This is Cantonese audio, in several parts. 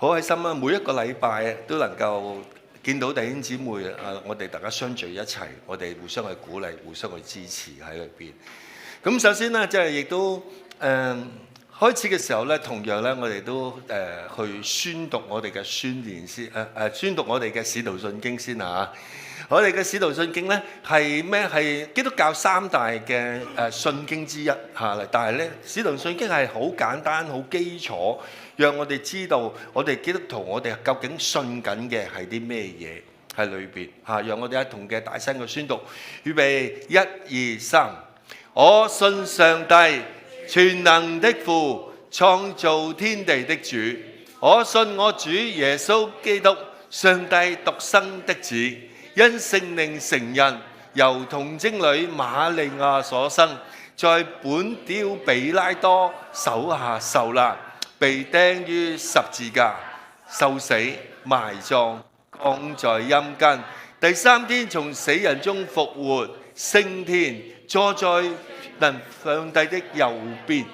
好開心啊！每一個禮拜都能夠見到弟兄姊妹我哋大家相聚一齊，我哋互相去鼓勵、互相去支持喺裏邊。咁首先呢，即係亦都開始嘅時候呢，同樣呢，我哋都去宣讀我哋嘅宣言先，宣讀我哋嘅使徒信經先啊！我哋嘅使徒信經呢係咩？係基督教三大嘅信經之一嚇。但係呢，使徒信經係好簡單、好基礎，讓我哋知道我哋基督徒我哋究竟信緊嘅係啲咩嘢喺裏邊嚇。讓我哋一同嘅大聲嘅宣讀，預備1、2、3。我信上帝全能的父，創造天地的主。我信我主耶穌基督，上帝獨生的子，因聖靈成人，由童貞女瑪利亞所生，在本丟彼拉多手下受難，被釘於十字架，受死，埋葬，降在陰間。第3天從死人中復活，升天，坐在上帝的右邊，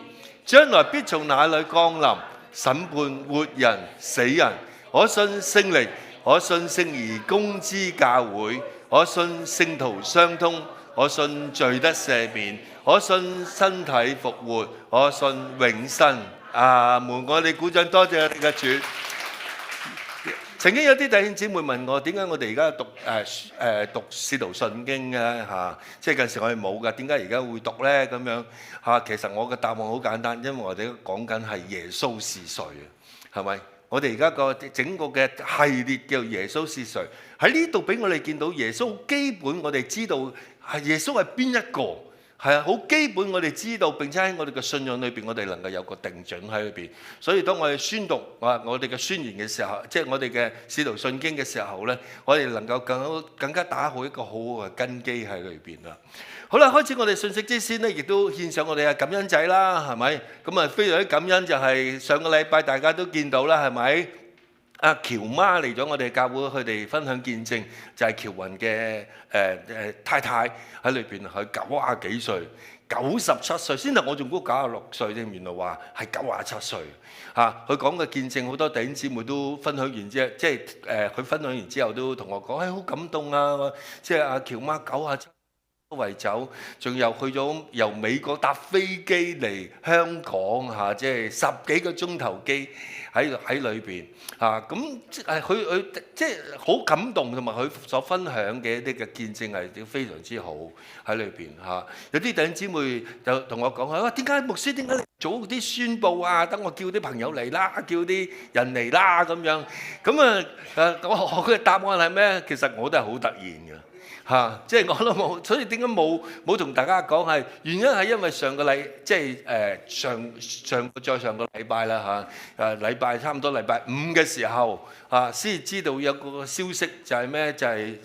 將來必從那裏降臨，審判活人死人。我信聖靈，我信聖而公之教會，我信聖徒相通，我信罪得赦免，我信身體復活，我信永生。阿門！我哋鼓掌，多謝我哋嘅主。曾經有啲弟兄姊妹問我，點解我哋而家讀使徒信經咧嚇？即係近時我哋冇㗎，點解而家會讀咧咁樣嚇？其實我嘅答案好簡單，因為我哋講緊係耶穌是誰啊，係咪？我哋而家個整個嘅系列叫耶穌是誰，喺呢度俾我哋見到耶穌基本，我哋知道係耶穌係邊一個。係啊，好基本我哋知道，並且喺我哋嘅信仰裏邊，我哋能夠有個定準喺裏邊。所以當我哋宣讀我哋嘅宣言嘅時候，即係我哋嘅使徒信經嘅時候呢，我哋能夠更加打好一個好好嘅根基喺裏邊啦。好啦，開始我哋信息之先呢，亦都獻上我哋嘅感恩祭啦，係咪？咁啊，非常之感恩就係上個禮拜大家都見到啦，係咪？阿喬媽嚟咗我哋教會，佢哋分享見證，就係喬雲嘅太太喺裏邊，佢90幾歲，97歲，先頭我仲估96歲添，原來話係97歲嚇。佢講嘅見證，好多弟兄姊妹都分享完之後，即係佢分享完之後都同我講，好感動啊！即係阿喬媽97周圍走，仲有去咗由美國搭飛機嚟香港嚇，即係10幾個鐘頭機喺裏邊嚇。咁佢即係好感動，同埋佢所分享嘅一啲嘅見證係非常之好喺裏邊嚇。有啲弟兄姊妹就同我講話，點解牧師點解你早啲宣佈啊？等我叫啲朋友嚟啦，叫啲人嚟啦咁樣。咁我嘅答案係咩？其實我都係好突然嘅。即係我都冇，所以點解冇同大家講係原因係因為上個即係再上個禮拜啦禮拜差唔多禮拜5嘅時候先知道有個消息就係咩？就係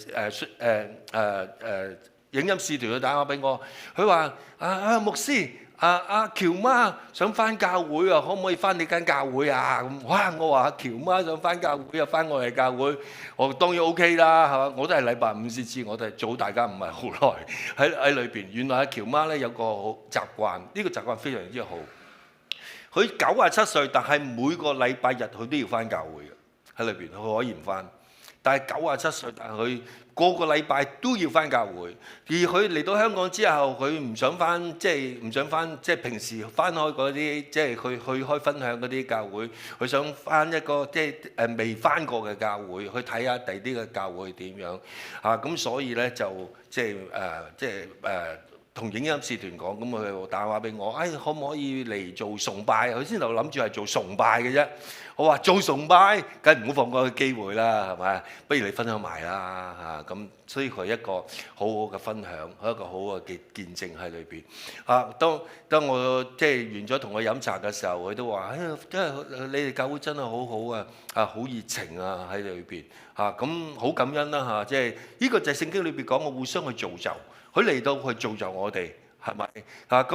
影音使團佢打電話俾我，佢話牧師。阿喬媽想返教會啊，可唔可以返你間教會啊？咁哇！我話阿喬媽想返教會啊，返我哋教會，我當然 OK 啦，係嘛？我都係禮拜5先知，我都係早大家唔係好耐喺裏邊。原來阿喬媽咧有個好習慣，呢個習慣非常之好。佢97歲，但係每個禮拜日佢都要返教會嘅喺裏邊，佢可以唔返。但係97歲，但係佢個個禮拜都要返教會。而佢嚟到香港之後，佢唔想返，即係唔想返，即係平時返開嗰啲，即係去開分享嗰啲教會。佢想返一個即係未返過嘅教會，去睇下第啲嘅教會點樣咁所以咧就即係同影音使團講，咁佢打電話俾我，可唔可以嚟做崇拜？佢先頭諗住係做崇拜嘅啫。我話做崇拜，梗係唔好放過個機會啦，係咪？不如你分享埋啦咁，所以佢一個好好嘅分享，一個好嘅見證喺裏邊當我即係完咗同佢飲茶嘅時候，佢都話：真係你哋教會真係好好啊！好熱情啊喺裏邊咁好感恩啦即係呢個就係聖經裏邊講嘅互相去造就。佢嚟到去造就我哋，係咪咁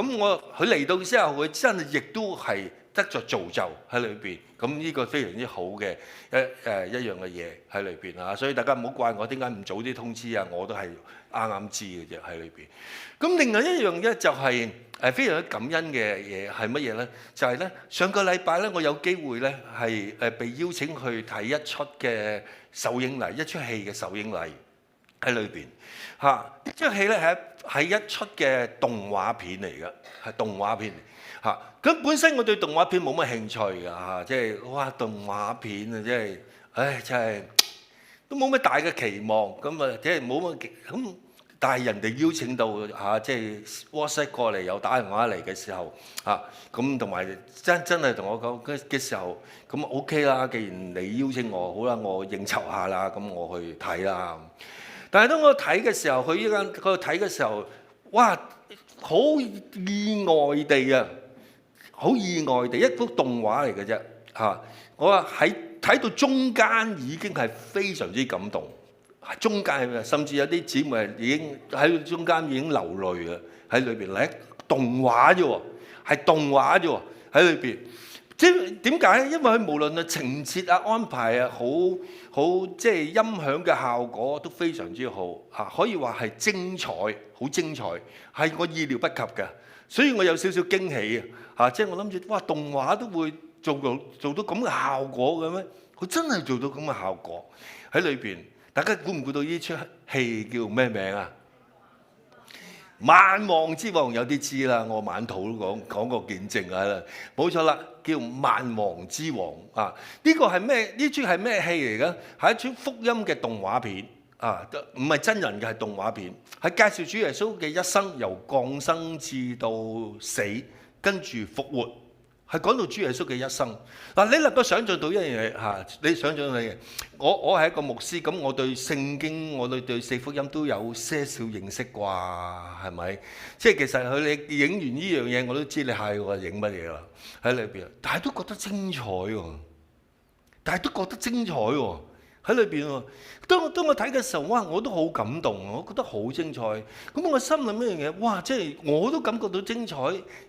佢嚟到之後，佢真係亦都係得着造就喺裏邊。咁呢個非常之好嘅一樣嘅嘢喺裏邊啊！所以大家唔好怪我點解唔早啲通知啊！我都係啱啱知嘅啫喺裏邊。咁另外一樣咧就係非常之感恩嘅嘢係乜嘢咧？就係咧上個禮拜咧，我有機會咧係被邀請去睇一出嘅首映禮，一出戲嘅首映禮喺裏邊嚇。呢出戲咧係一出嘅動畫片嚟嘅，係動畫片嚟嚇。咁本身我對動畫片冇乜興趣㗎嚇，即係哇動畫片啊，即係真係都冇乜大嘅期望咁啊，即係冇乜咁。但係人哋邀請到嚇，即係 WhatsApp 過嚟又打電話嚟嘅時候嚇，咁同埋真係同我講嘅時候，咁 OK 啦。既然你邀請我，好啦，我應酬下啦，咁我去睇啦。但係當我睇嘅時候，去依間嗰度睇嘅時候，哇！好意外地啊，好意外地一幅動畫嚟嘅啫嚇。我話喺睇到中間已經係非常之感動。中間甚至有啲姊妹已經喺中間已經流淚啦，喺裏邊咧動畫啫喎，係動畫啫喎喺裏邊。即係點解咧？因為佢無論係情節啊、安排啊，好即係音響嘅效果都非常之好嚇，可以話係精彩，好精彩，係我意料不及嘅，所以我有少少驚喜啊！即係我諗住哇，動畫都會做到咁嘅效果嘅咩？佢真係做到咁嘅效果喺裏邊。大家估唔估到呢出戲叫咩名啊？萬王之王有啲知啦，我晚禱都講過見證啦，冇錯啦，叫萬王之王啊！呢個係咩？呢出係咩戲嚟嘅？係一出福音嘅動畫片啊，唔係真人嘅，係動畫片，係介紹主耶穌嘅一生，由降生至到死，跟住復活。係講到主耶穌嘅一生嗱，你能夠想像到一樣嘢嚇？你想像到嘅，我係一個牧師，咁我對聖經，我對四福音都有些少認識啩，係咪？即係其實佢你影完呢樣嘢，我都知你係喎影乜嘢啦喺裏邊，但係都覺得精彩喎，喺裏邊喎。當我睇嘅時候，哇！我都好感動，我覺得好精彩。咁我心諗一樣嘢，哇！即係我都感覺到精彩，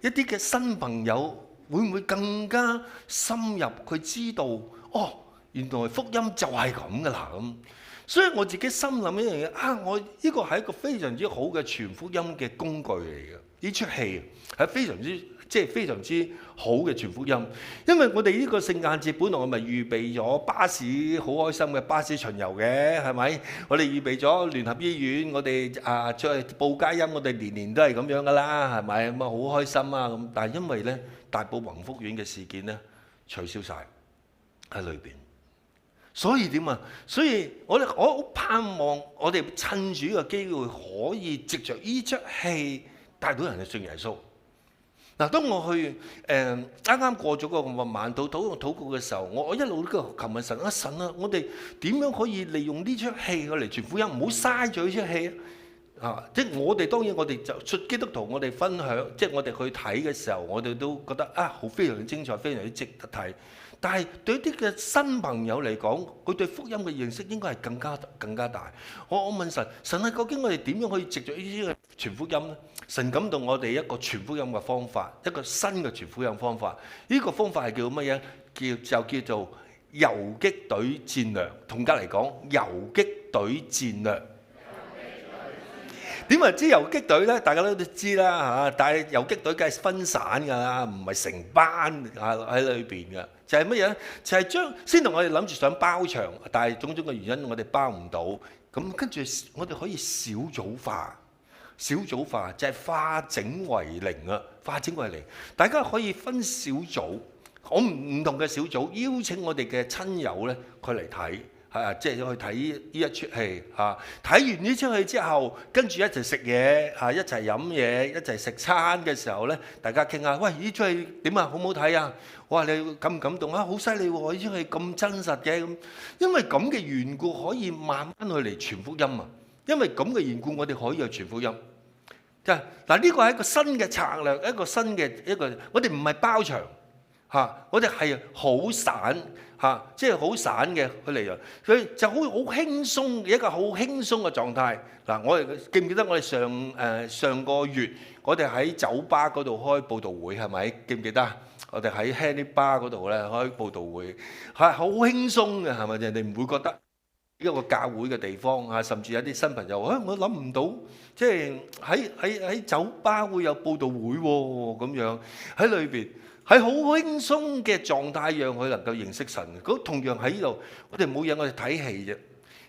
一啲嘅新朋友。會唔會更加深入佢知道？哦，原來福音就係咁噶啦咁。所以我自己心諗一樣嘢啊，我呢個係一個非常之好嘅傳福音嘅工具嚟嘅。呢出戲係非常之好嘅傳福音。因為我哋呢個聖誕節本來我咪預備咗巴士好開心嘅巴士巡遊嘅，係咪？我哋預備咗聯合醫院，我哋再報佳音，我哋年年都係咁樣噶啦，係咪？咁啊好開心啊咁。但係因為咧，大埔宏福苑嘅事件咧取消晒喺裏邊，所以點啊？所以我好盼望我哋趁住呢個機會，可以藉着呢出戲帶到人去信耶穌。嗱，當我去啱啱過咗個晚禱告嘅時候，我一路都求問神啊，神啊，我哋點樣可以利用呢出戲嚟傳福音？唔好嘥咗呢出戲啊！即係我哋當然，我哋就出基督徒，我哋分享，即係我哋去睇嘅時候，我哋都覺得啊，好非常之精彩，非常之值得睇。但係對一啲嘅新朋友嚟講，佢對福音嘅認識應該係更加大。我問神，神啊，究竟我哋點樣可以藉著呢啲嘅傳福音咧？神感動我哋一個傳福音嘅方法，一個新嘅傳福音方法。呢個方法係叫乜嘢？叫做游擊隊戰略。同家嚟講，游擊隊戰略。點為之游擊隊咧？大家都知啦嚇，但係游擊隊梗係分散㗎啦，唔係成班喺裏邊嘅。就係乜嘢咧？就係先同我哋諗住想包場，但係種種嘅原因我哋包唔到。咁跟住我哋可以小組化就係化整為零啊！化整為零，大家可以分小組，我唔同嘅小組邀請我哋嘅親友咧，佢嚟睇。即係去睇呢一出戲嚇，睇完呢出戲之後，跟住一齊食嘢嚇，一齊飲嘢，一齊食餐嘅時候咧，大家傾下，喂，呢出戲點啊？好唔好睇啊？哇！你感唔感動啊？好犀利喎！呢出戲咁真實嘅咁，因為咁嘅緣故可以慢慢去嚟傳福音啊！因為咁嘅緣故，我哋可以去傳福音。即係嗱，呢個係一個新嘅策略，一個我哋唔係包場。我哋係好散即係好散嘅佢嚟啊，佢就好輕鬆嘅一個好輕鬆嘅狀態。嗱，我哋記唔記得我哋上個月我哋喺酒吧嗰度開佈道會係咪？記唔記得？我哋喺 Handy Bar 嗰度咧開佈道會，係好輕鬆嘅係咪？人哋唔會覺得一個教會嘅地方甚至有啲新朋友我諗唔到，即係喺酒吧會有佈道會喎，咁樣喺裏邊係好輕鬆嘅狀態，讓佢能夠認識神。咁同樣喺呢度，我哋冇嘢，我哋睇戲啫。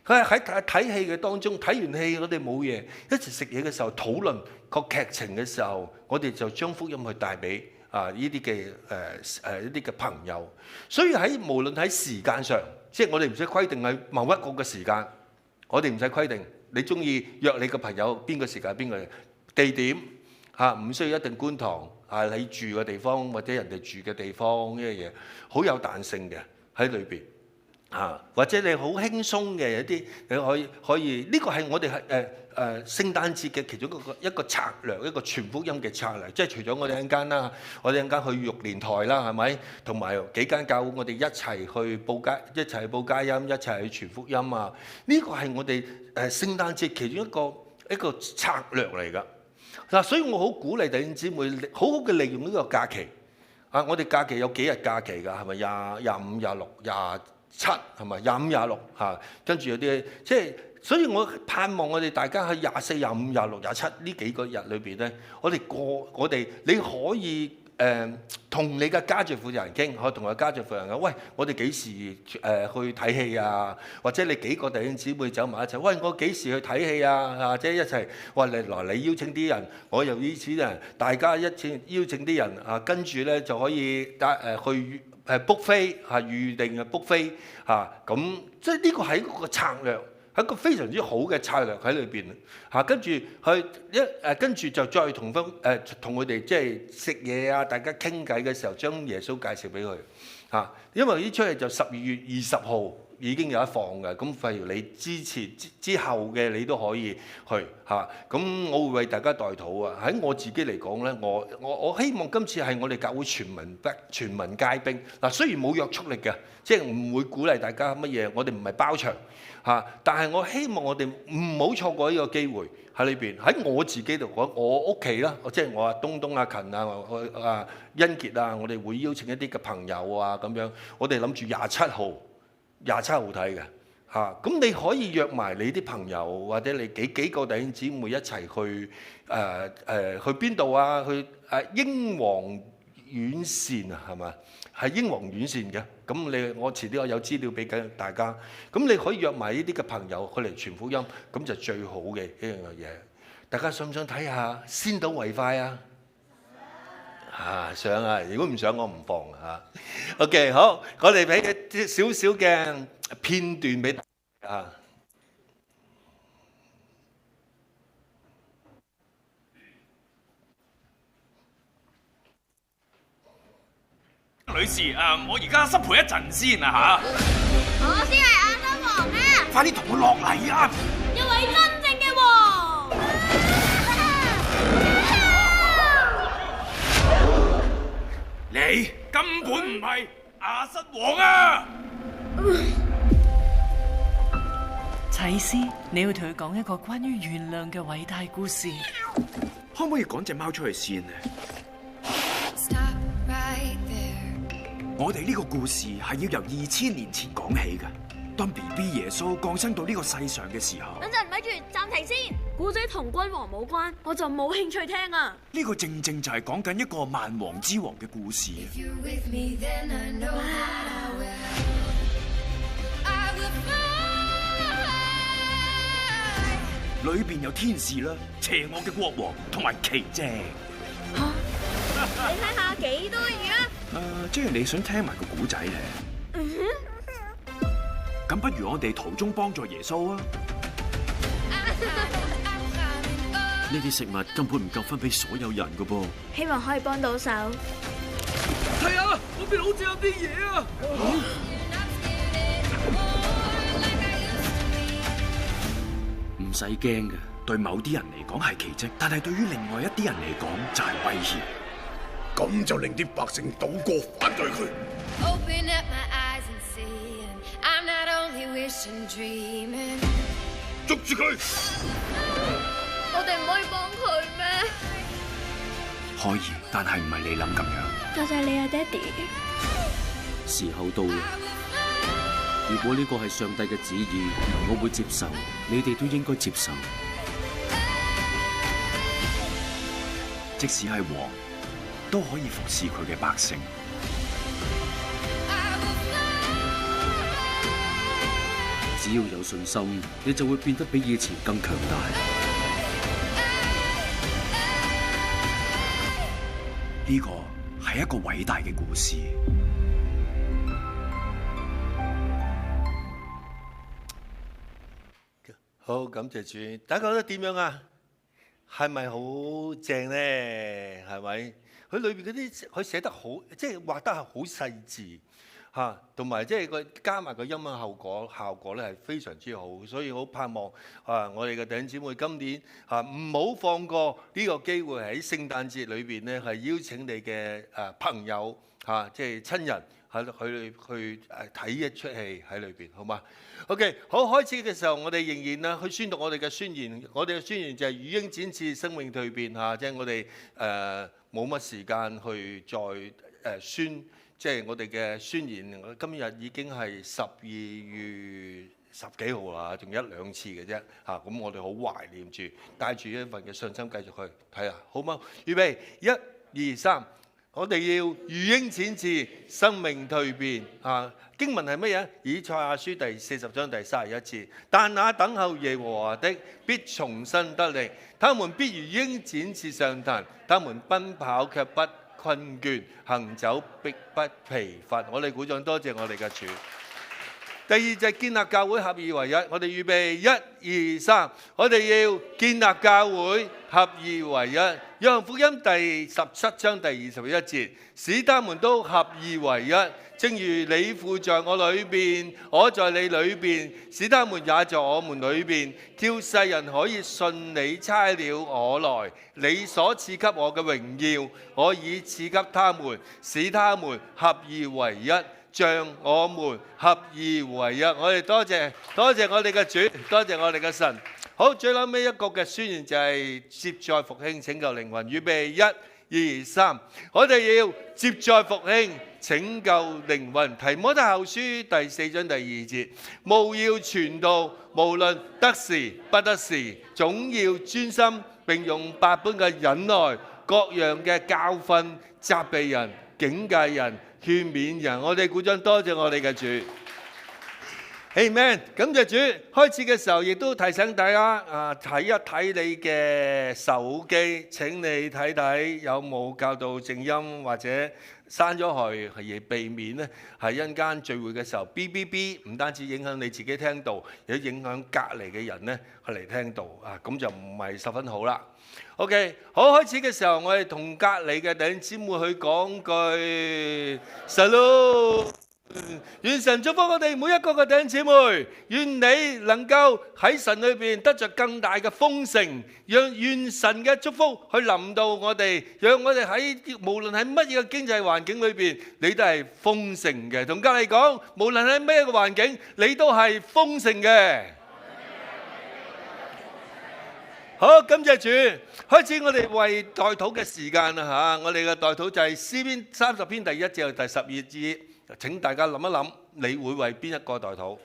佢係喺睇戲嘅當中，睇完戲我哋冇嘢，一齊食嘢嘅時候討論個劇情嘅時候，我哋就將福音去帶俾呢啲嘅呢啲嘅朋友。所以無論喺時間上，即係我哋唔使規定喺某一個嘅時間，我哋唔使規定你中意約你嘅朋友邊個時間邊個地點唔需要一定觀塘你住嘅地方或者人哋住嘅地方，呢樣嘢好有彈性嘅喺裏邊。或者你好輕鬆嘅一啲，你可以呢個係我哋聖誕節嘅其中一個策略，一個傳福音嘅策略。即係除咗我哋一間啦，我哋一間去玉蓮台啦，係咪？同埋幾間教會，我哋一齊去報佳音，一齊去傳福音啊！呢個係我哋聖誕節其中一個策略嚟㗎。所以我好鼓勵弟兄姊妹好好嘅利用呢個假期。我哋假期有幾日假期㗎？係咪25、26、27係咪25、26跟住有啲即係，所以我盼望我哋大家喺24、25、26、27呢幾個日裏邊咧，我哋你可以同你嘅家長負責人傾，可以同個家長負責人講，喂，我哋幾時去睇戲啊？或者你幾個弟兄姊妹走埋一齊，喂，我幾時去睇戲啊？或者一齊，喂，你邀請啲人，我又邀請啲人，大家一齊邀請啲人跟住咧就可以去book 飛預定嘅 book 飛咁，即係呢個係一個策略。係一個非常之好嘅策略喺裏邊跟住跟住就再同佢哋即係食嘢大家傾偈嘅時候，將耶穌介紹俾佢因為呢出戲就12月20號已經有得放嘅，咁譬如你之後嘅你都可以去咁我會為大家代禱喺我自己嚟講咧，我希望今次係我哋教會全民皆兵雖然冇約束力嘅，即係唔會鼓勵大家乜嘢，我哋唔係包場但係我希望我哋唔好錯過呢個機會喺裏邊。喺我自己度講，我屋企啦，即係我東東勤欣傑我哋會邀請一啲嘅朋友咁樣，我哋諗住27號睇嘅咁你可以約埋你啲朋友，或者你幾個弟兄姊妹一齊去去邊度去英皇院線係咪？係英皇院線嘅。咁我遲啲我有資料俾緊大家。咁你可以約埋呢啲嘅朋友去嚟傳福音，咁就最好嘅一樣嘢。大家想唔想睇下先睹為快想如果唔想我唔放OK， 好，我哋俾啲少少嘅片段俾大家女士，我而家失陪一陣先我先係亞當王快啲同我落嚟一位真正嘅王。你根本唔係亞瑟王祭司，你要同佢講一個關於原諒嘅偉大故事。可唔可以趕隻貓出去先我哋呢個故事係要由2000年前講起嘅。當 BB 耶穌降生到呢個世上嘅時候，等陣，咪住，暫停先。故仔同君王冇關，我就冇興趣聽呢個正正就係講緊一個萬王之王嘅故事。裏邊有天使啦、邪惡嘅國王同埋奇蹟。你睇下幾多嘢即係你想聽埋個古仔咧？咁不如我哋途中幫助耶穌啊！呢啲食物根本唔夠分俾所有人噶噃。希望可以幫到手。係我邊好似有啲嘢唔使驚嘅，對某啲人嚟講係奇蹟，但係對於另外一啲人嚟講就係威脅。咁就令啲百姓倒戈反對佢。Open up my eyes and see, and I'm not only wishing, dreaming. 捉住佢！我哋唔可以幫佢咩？可以，但係唔係你諗咁樣。多謝你啊，爹哋。時候到啦。如果呢個係上帝嘅旨意，我會接受，你哋都應該接受。即使係王，都可以服侍佢嘅百姓。只要有信心，你就會變得比以前更強大。呢個係一個偉大嘅故事。好，感謝主。大家覺得點樣啊？係咪好正咧？係咪？佢裏邊嗰啲佢寫得好，即係畫得係好細緻嚇，同埋即係佢加埋個音響效果咧係非常之好，所以好盼望我哋嘅弟兄姊妹今年唔好放過呢個機會喺聖誕節裏邊咧係邀請你嘅朋友即係親人去睇一出戲喺裏邊，好嘛？OK， 好，開始嘅時候，我哋仍然去宣讀我哋嘅宣言。我哋嘅宣言就係與鷹展翅，生命蛻變即係我哋冇乜時間去再宣，即係我哋嘅宣言。今日已經係12月10幾號啦，仲1-2次嘅啫咁我哋好懷念住，帶住一份嘅信心繼續去睇下，好嗎？預備1、2、3。我哋要與鷹展翅，生命蛻變經文係乜嘢？以賽亞書第40章第31節。但那等候耶和華的，必重新得力，他們必如鷹展翅上騰，他們奔跑卻不困倦，行走必不疲乏。我哋鼓掌，多謝我哋嘅主。第二就係建立教會合二為一，我哋預備1、2、3，我哋要建立教會合二為一。約翰福音第17章第21節，使他們都合二為一，正如你父在我裏邊，我在你裏邊，使他們也在我們裏邊，叫世人可以信你差了我來。你所賜給我嘅榮耀，我已賜給他們，使他們合二為一，像我們合二為一。我哋多謝我哋嘅主，多謝我哋嘅神。好，最後尾一個嘅宣言就係接載復興拯救靈魂。預備1、2、3，我哋要接載復興拯救靈魂。提摩太後書第4章第2節，務要傳道，無論得時不得時，總要專心，並用百般嘅忍耐、各樣嘅教訓、責備人、警戒人、勸勉人。我哋鼓掌，多謝我哋嘅主。Amen， 感謝主。開始嘅時候亦都提醒大家睇一睇你嘅手機，請你睇睇有冇校到靜音或者刪咗佢，係避免咧係一陣間聚會嘅時候 B 唔單止影響你自己聽到，亦都影響隔離嘅人咧係嚟聽到咁就唔係十分好啦。OK， 好，開始嘅時候，我哋同隔離嘅弟兄姊妹去講句 Salut。願神祝福我哋每一個嘅弟兄姊妹，願你能夠喺神裏邊得着更大嘅豐盛，願神嘅祝福去臨到我哋，讓我哋喺無論喺乜嘢嘅經濟環境裏邊，你都係豐盛嘅。同隔籬講，無論喺咩嘅環境，你都係豐盛嘅。好，感謝主。開始我哋為代禱嘅時間啦嚇，我哋嘅代禱就係詩篇30篇第1節到第12節。請大家諗一諗，你會為邊一個代禱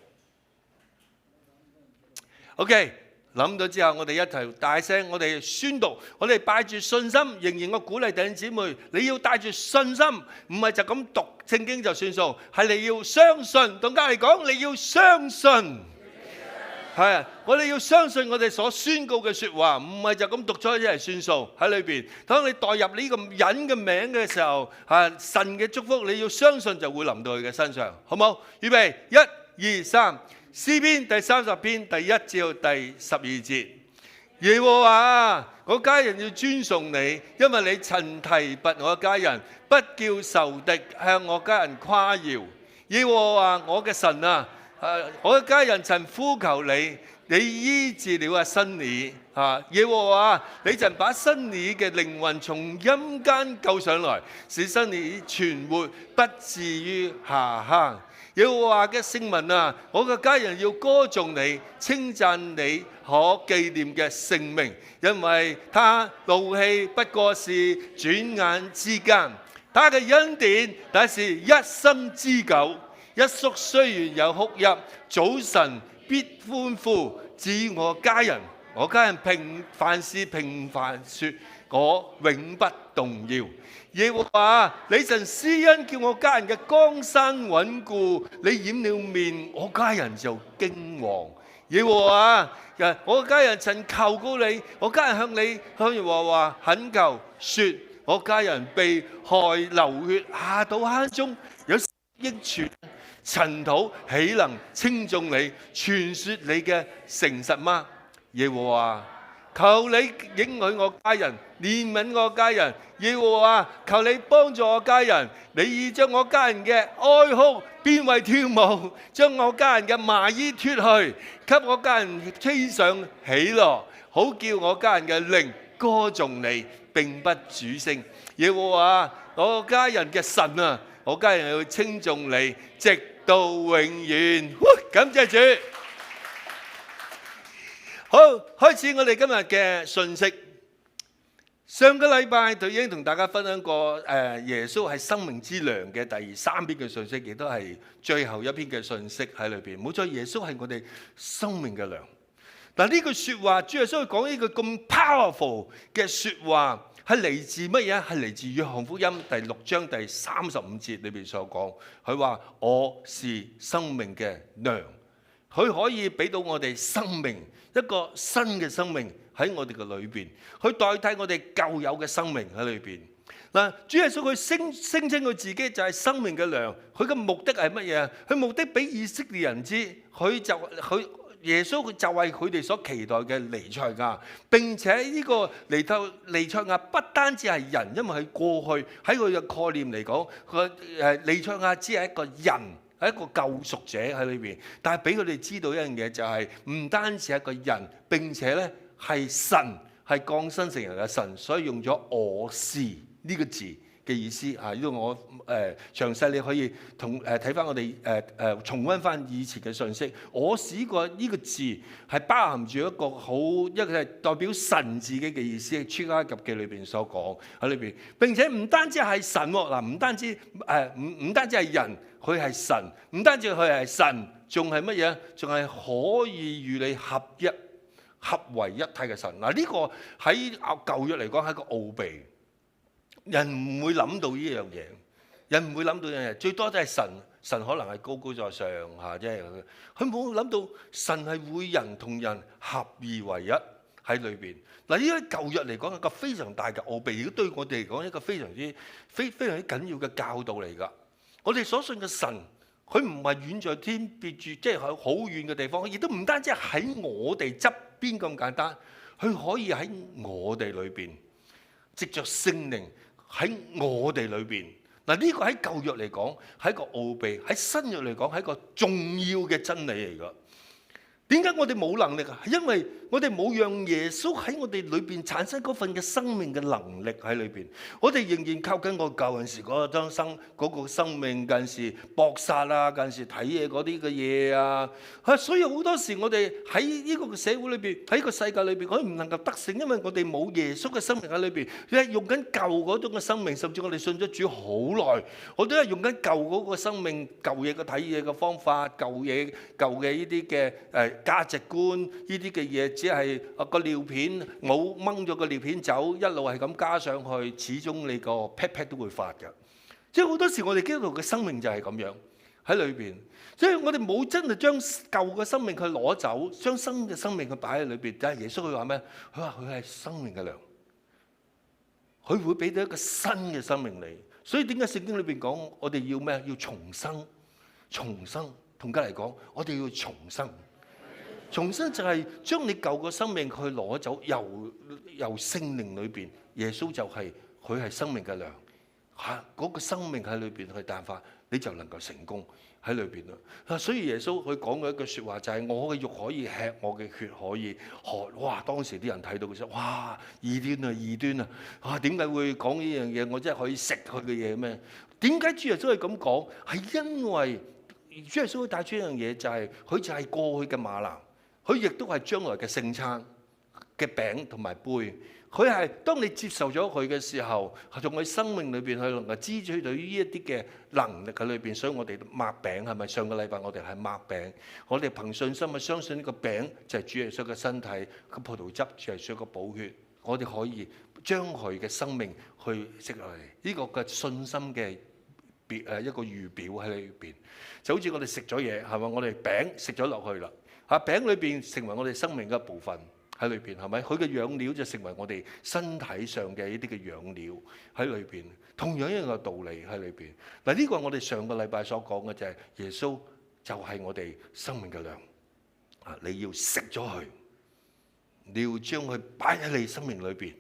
？OK， 諗到之後，我哋一齊大聲，我哋宣讀，我哋帶住信心。仍然我鼓勵弟兄姊妹，你要帶住信心，唔係就咁讀聖經就算數，係你要相信。同隔籬講，你要相信。係我哋要相信我哋所宣告嘅説話，唔係就咁讀咗一係算數喺裏邊。當你代入呢個人嘅名嘅時候，神嘅祝福你要相信就會臨到佢嘅身上，好冇？預備1、2、3，詩篇第30篇第1至到第12節。耶和華，我家人要尊崇你，因為你曾提拔我家人，不叫仇敵向我家人誇耀。耶和華我嘅神啊！我嘅家人曾呼求你，你醫治了啊辛尼啊，耶和華，你曾把辛尼嘅靈魂從陰間救上來，使辛尼存活，不至於下坑。耶和華嘅聖民啊，我嘅家人要歌頌你，稱讚你可紀念嘅聖名，因為他怒氣不過是轉眼之間，他嘅恩典但是一生之久。一宿雖然有哭泣，早晨必歡呼。至於我家人凡事平凡說，我永不動搖。耶和華，你曾施恩叫我家人嘅江山穩固，你掩了面，我家人就驚惶。耶和華，我家人曾求告你，我家人向耶和華懇求，說我家人被害流血下到坑中，有益處。塵土豈能稱頌你，傳說你嘅誠實嗎？耶和華，求你應許我家人，憐憫我家人。耶和華，求你幫助我家人，你已將我家人嘅哀哭變為跳舞，將我家人嘅麻衣脫去，給我家人披上喜樂，好叫我家人嘅靈歌頌你，並不主聲。耶和華，我家人嘅神啊，我家人要稱頌你，直到永遠。感謝主。好，開始我哋今日嘅信息。上個禮拜就已經同大家分享過耶穌係生命之糧嘅第3篇嘅信息，亦都係最後一篇嘅信息喺裏邊。冇錯，耶穌係我哋生命嘅糧。嗱，呢句説話，主耶穌講呢句咁 powerful 嘅説話，係嚟自乜嘢？係嚟自約翰福音第6章第35節裏邊所講。佢話：我是生命嘅糧，佢可以俾到我哋生命，一個新嘅生命喺我哋嘅裏邊，去代替我哋舊有嘅生命喺裏邊。嗱，主耶穌佢聲稱佢自己就係生命嘅糧，佢嘅目的係乜嘢？佢目的俾以色列人知，耶穌就係佢哋所期待嘅彌賽亞。並且呢個彌賽亞不單止係人，因為佢過去喺佢嘅概念嚟講，彌賽亞只係一個人，係一個救贖者喺裏邊。但係俾佢哋知道一樣嘢，就係唔單止係一個人，並且咧係神，係降生成人嘅神，所以用咗我是呢個字嘅意思啊！呢度我詳細你可以睇翻我哋重溫翻以前嘅信息。我是呢個字係包含住一個係代表神自己嘅意思，喺出埃及記裏邊所講喺裏邊。並且唔單止係神喎，唔單止係人，佢係神，唔單止佢係神，仲係乜嘢？仲係可以與你合為一體嘅神。嗱，呢個喺舊約嚟講係一個奧秘。人唔會諗到呢樣嘢，人唔會諗到呢樣嘢，最多都係神可能係高高在上嚇啫。佢冇諗到神係會人同人合二為一喺裏邊。嗱，呢個舊約嚟講係一個非常大嘅奧秘，如果對我哋嚟講一個非常之緊要嘅教導嚟㗎。我哋所信嘅神，佢唔係遠在天別住，即係喺好遠嘅地方，亦都唔單止喺我哋側邊咁簡單，佢可以喺我哋裏邊，藉着聖靈。喺我哋裏邊，嗱，呢個喺舊約嚟講係一個奧秘，喺新約嚟講係一個重要嘅真理嚟㗎。點解我哋冇能力啊？係因為我哋冇讓耶穌喺我哋裏邊產生嗰份嘅生命嘅能力喺裏邊。我哋仍然靠緊我舊陣時嗰個生命，近時搏殺啊，近時睇嘢嗰啲嘅嘢啊。所以好多時我哋喺呢個社會裏邊，喺個世界裏邊，我哋唔能夠得勝，因為我哋冇耶穌嘅生命喺裏邊。你係用緊舊嗰種嘅生命，甚至我哋信咗主好耐，我都係用緊舊嗰個生命、舊嘢嘅睇嘢嘅方法、舊嘅呢啲嘅價值觀，呢啲嘅嘢只係個尿片冇掹咗個尿片走，一路係咁加上去，始終你個 pat 都會發㗎。即係好多時我哋基督徒嘅生命就係咁樣喺裏邊，所以我哋冇真係將舊嘅生命去攞走，將新嘅生命去擺喺裏邊。但係耶穌佢話咩？佢話佢係生命嘅糧，佢會俾到一個新嘅生命你。所以點解聖經裏邊講我哋要咩？要重生，重生。同家嚟講，我哋要重生。重生就係將你舊個生命去攞走，由聖靈裏邊，耶穌就係佢係生命嘅糧，嗰個生命喺裏邊去淡化，你就能夠成功喺裏邊啦。所以耶穌佢講嘅一句説話就係：我嘅肉可以吃，我嘅血可以喝。哇！當時啲人睇到嘅時候，哇！異端啊，異端啊！啊，點解會講呢樣嘢？我真係可以食佢嘅嘢咩？點解主耶穌係咁講？係因為主耶穌會帶出一樣嘢，就係佢就係過去嘅嗎哪，佢亦都係將來嘅聖餐嘅餅同埋杯。佢係當你接受咗佢嘅時候，從佢生命裏邊去能夠支取到呢一啲嘅能力喺裏邊。所以我哋擘餅係咪？上個禮拜我哋係擘餅，我哋憑信心去相信呢個餅就係主耶穌嘅身體，個葡萄汁就係主嘅寶血。我哋可以將佢嘅生命去食落嚟，呢個嘅信心嘅一個預表喺裏邊。就好似我哋食咗嘢係咪？我哋餅食咗落去啦，餅裏邊成為我哋生命嘅一部分。喺裏邊係咪？佢嘅養料就成為我哋身體上嘅一啲嘅養料喺裏邊。同樣一樣嘅道理喺裏邊。嗱，呢個係我哋上個禮拜所講嘅，就係耶穌就係我哋生命嘅糧。你要食咗佢，你要將佢擺喺你生命裏邊，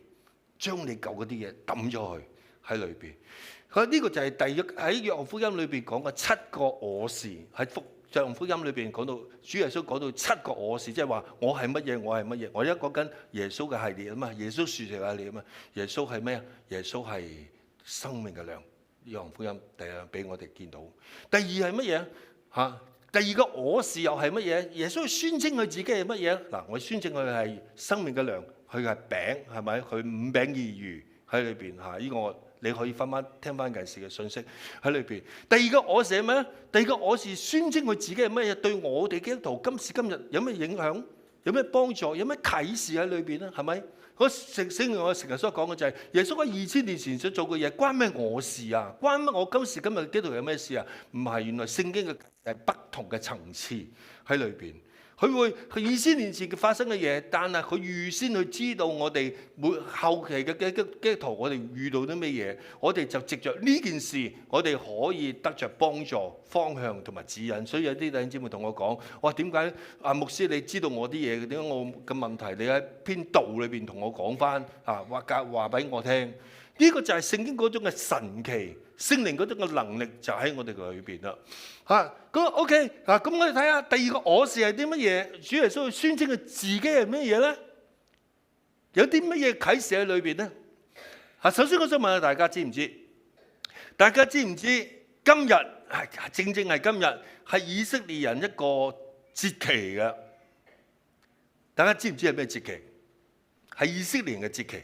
將你舊嗰啲嘢抌咗去喺裏邊。呢個就係第一喺約翰福音裏邊講嘅7個我是。喺約翰福音裏邊講到主耶穌講到7個我是，即係話我係乜嘢，我係乜嘢。我而家講緊耶穌嘅系列啊嘛，耶穌樹成系列啊嘛。耶穌係咩啊？耶穌係生命嘅糧。約翰福音第一俾我哋見到。第二係乜嘢啊？第二個我是又係乜嘢？耶穌宣稱佢自己係乜嘢？嗱，我宣稱佢係生命嘅糧，佢係餅係咪？佢5餅2魚喺裏邊嚇，呢個你可以聽翻近時嘅信息喺裏邊。第二個我是係咩？第二個我是宣稱佢自己係乜嘢？對我哋基督徒今時今日有咩影響？有咩幫助？有咩啟示喺裏邊咧？係咪？我成日所講嘅就係耶穌喺2000年前所做嘅嘢，關咩我事啊？關乜我今時今日基督徒有咩事啊？唔係，原來聖經嘅不同嘅層次喺裏邊。佢2000年前發生嘅嘢，但係佢預先去知道我哋後期嘅基督徒，我哋遇到啲咩嘢，我哋就藉着呢件事，我哋可以得着幫助、方向同埋指引。所以有啲弟兄姊妹同我講：哇，點解牧師你知道我啲嘢？點解我嘅問題你喺篇道裏邊同我講翻話俾我聽？呢個就係聖經嗰種嘅神奇，聖靈嗰種嘅能力就喺我哋裏邊啦。咁 OK 咁我哋睇下第二個我是係啲乜嘢？主耶穌宣稱佢自己係乜嘢咧？有啲乜嘢啟示喺裏邊咧？首先我想問下大家知唔知？大家知唔知今日正正係今日係以色列人一個節期嘅？大家知唔知係咩節期？係以色列人嘅節期。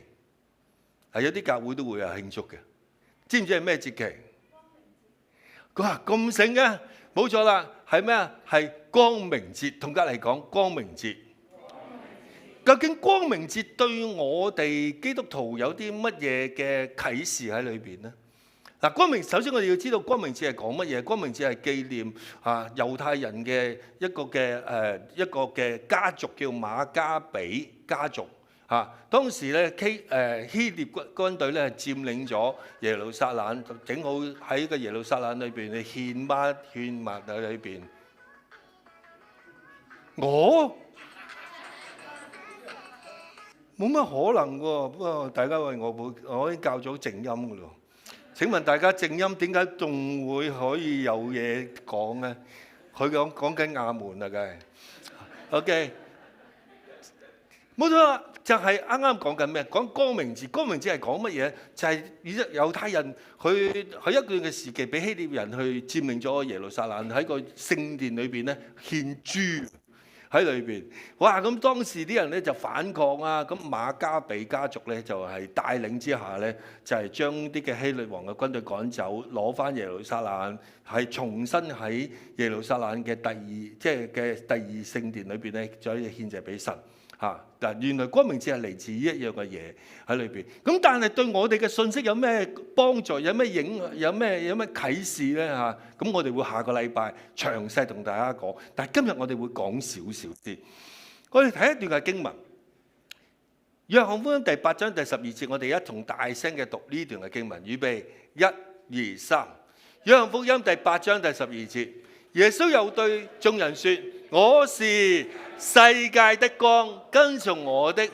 有啲教會都會慶祝嘅。知唔知係咩節期？佢話咁醒嘅，冇錯啦，係咩啊？係光明節。同隔離講光明節。究竟光明節對我哋基督徒有啲乜嘢嘅啟示喺裏邊呢？光明，首先我哋要知道光明節係講乜嘢？光明節係紀念猶太人嘅一個嘅家族叫馬加比家族。當時咧希臘軍隊咧佔領咗耶路撒冷，整好喺個耶路撒冷裏邊，你獻物喺裏邊。我冇乜可能喎，不過大家為我已經教咗靜音噶咯。請問大家靜音點解仲會可以有嘢講咧？佢講緊亞門啊，梗係 OK， 冇錯啦。就係啱啱講緊咩？講光明節。光明節係講乜嘢？就係猶太人佢喺一段嘅時期，俾希臘人去佔領咗耶路撒冷，喺個聖殿裏邊咧獻豬喺裏邊。哇！咁當時啲人咧就反抗啊，咁馬加比家族咧就係帶領之下咧，就係將啲嘅希律王嘅軍隊趕走，攞翻耶路撒冷，係重新喺耶路撒冷嘅第二聖殿裏邊咧，再獻祭俾神。原來光明節係嚟自一樣嘅嘢喺裏邊。咁但係對我哋嘅信息有咩幫助？有咩影響？有咩啟示咧？咁我哋會下個禮拜詳細同大家講。但係今日我哋會講少少啲。我哋睇一段嘅經文，約翰福音第8章第12節，我哋一同大聲嘅讀呢段嘅經文。預備1、2、3。約翰福音第8章第12節，耶穌又對眾人說：我是世界的光，跟從我的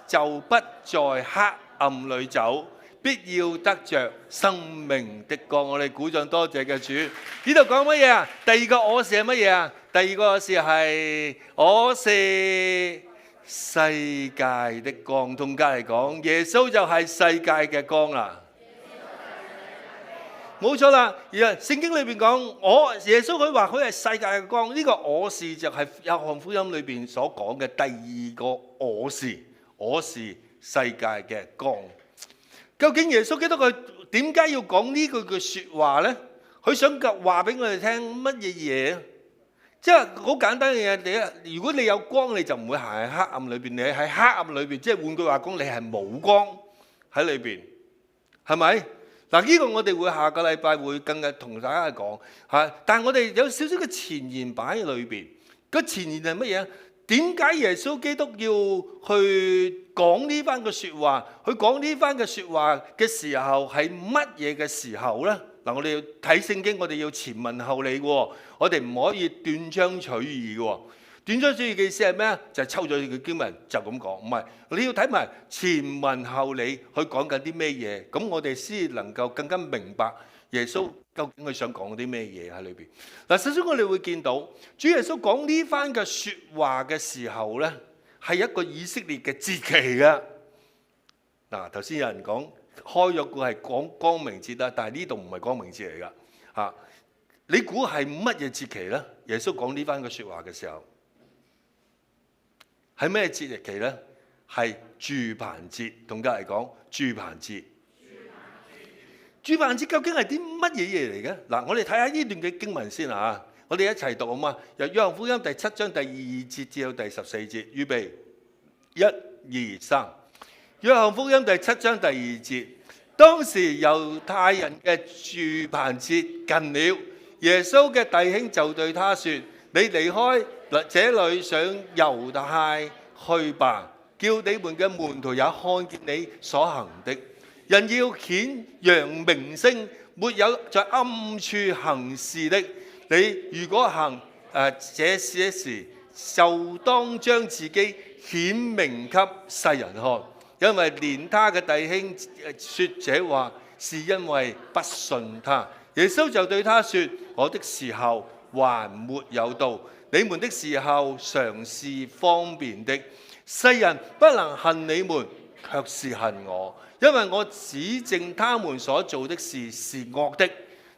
就不在黑暗裏走，必要得着生命的光。我哋鼓掌多謝嘅主。呢度講乜嘢啊？第二個我是係乜嘢啊？第二個我是係我是世界的光。同家嚟講，耶穌就係世界嘅光啦。冇錯啦，而係聖經裏邊講，耶穌佢話佢係世界嘅光，呢個我是就係約翰福音裏邊所講嘅第二個我是世界嘅光。究竟耶穌基督佢點解要講呢句説話呢？佢想話俾我哋聽乜嘢嘢？即係好簡單嘅嘢。如果你有光，你就唔會行喺黑暗裏邊。你喺黑暗裏邊，即係換句話講，你係冇光喺裏邊，係咪？嗱，呢個我哋會下個禮拜會更加同大家講嚇。但係我哋有少少嘅前言擺喺裏邊。個前言係乜嘢？點解耶穌基督要去講呢番嘅説話？佢講呢番嘅説話嘅時候係乜嘢嘅時候呢？嗱，我哋要睇聖經，我哋要前文後理嘅，我哋唔可以斷章取義嘅。斷章取義嘅意思係咩啊？就係抽咗佢經文就咁講，唔係，你要睇埋前文後理，佢講緊啲咩嘢，咁我哋先能夠更加明白耶穌究竟佢想講啲咩嘢喺裏邊。嗱，首先我哋會見到主耶穌講呢番嘅説話嘅時候咧，係一個以色列嘅節期嘅。嗱，頭先有人講開咗個係講光明節啦，但係呢度唔係光明節嚟噶嚇。你估係乜嘢節期咧？耶穌講呢番嘅説話嘅時候係咩節日期咧？係住棚節。同家嚟講，住棚節。住棚節究竟係啲乜嘢嘢嚟嘅？嗱，我哋睇下呢段嘅經文先啊！我哋一齊讀好嘛？由約翰福音第7章第2節至到第14節，預備1、2、3。約翰福音第7章第2節，當時猶太人嘅住棚節近了，耶穌嘅弟兄就對他說：你離開這裏上猶太去吧，叫你們嘅門徒也看見你所行的。人要顯揚名聲，沒有在暗處行事的。你如果行這些事，就當將自己顯明給世人看，因為連他嘅弟兄說這話，是因為不信他。耶穌就對他說：我的時候還沒有到，你們的時候常是方便的。世人不能恨你們，卻是恨我，因為我指證他們所做的事是惡的。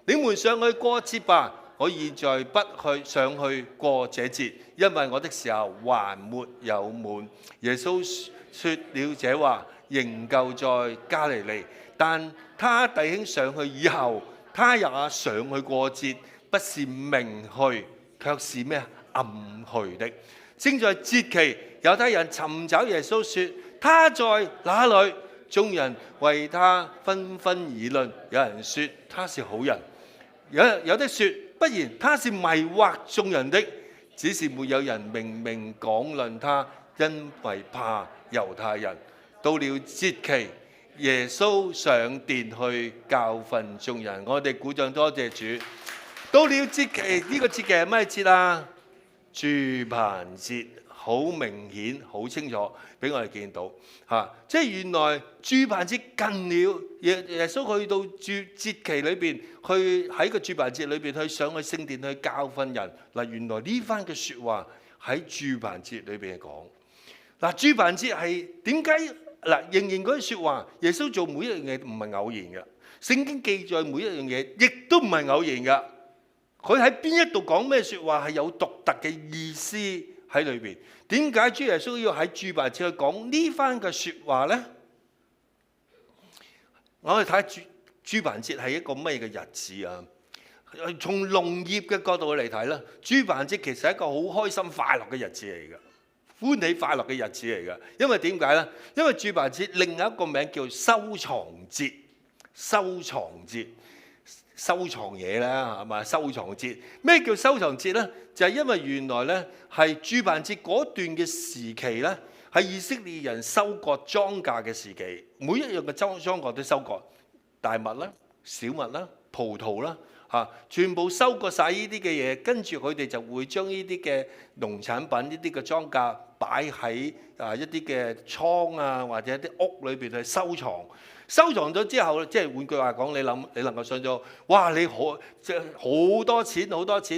你們上去過節吧，我現在不上去過這節，因為我的時候還沒有滿。耶穌說了這話，仍舊在加利利，但他弟兄上去以後，他也上去過節，不是明去，卻是咩暗去的。正在節期，猶太人尋找耶穌，說他在哪裏？眾人為他紛紛議論，有人說他是好人，有的說不然，他是迷惑眾人的。只是沒有人明明講論他，因為怕猶太人。到了節期，耶穌上殿去教訓眾人。我哋鼓掌多謝主。到了節期，呢個節期係咩節啊？住棚節。好明顯，好清楚，俾我哋見到嚇，即係原來住棚節近了，耶穌去到節期裏邊，去喺個住棚節裏邊去上去聖殿去教訓人。嗱，原來呢番嘅説話喺住棚節裏邊講。嗱，住棚節係點解？嗱，仍然嗰句説話，耶穌做每一樣嘢唔係偶然嘅，聖經記載每一樣嘢亦都唔係偶然嘅。佢喺邊一度講咩説話係有獨特嘅意思喺裏邊。點解主耶穌要喺住棚節去講呢番嘅説話呢？我哋睇下住棚節係一個咩嘅日子啊？從農業嘅角度嚟睇咧，住棚節其實係一個好開心快樂嘅日子嚟嘅，歡喜快樂嘅日子嚟嘅。因為點解呢？因為住棚節另一個名叫收藏節，收藏節。收藏嘢啦，係嘛？收藏節，咩叫收藏節呢？就係因為原來呢係住棚節嗰段嘅時期呢，係以色列人收割莊稼嘅時期，每一樣嘅莊稼都收割，大麥啦、小麥啦、葡萄啦，嚇，全部收割晒呢啲嘅嘢，跟住佢哋就會將呢啲嘅農產品、呢啲嘅莊稼擺喺一啲嘅倉啊或者一啲屋裏邊去收藏。收藏咗之後，即係換句話講，你能夠想咗，哇！你即係好多錢，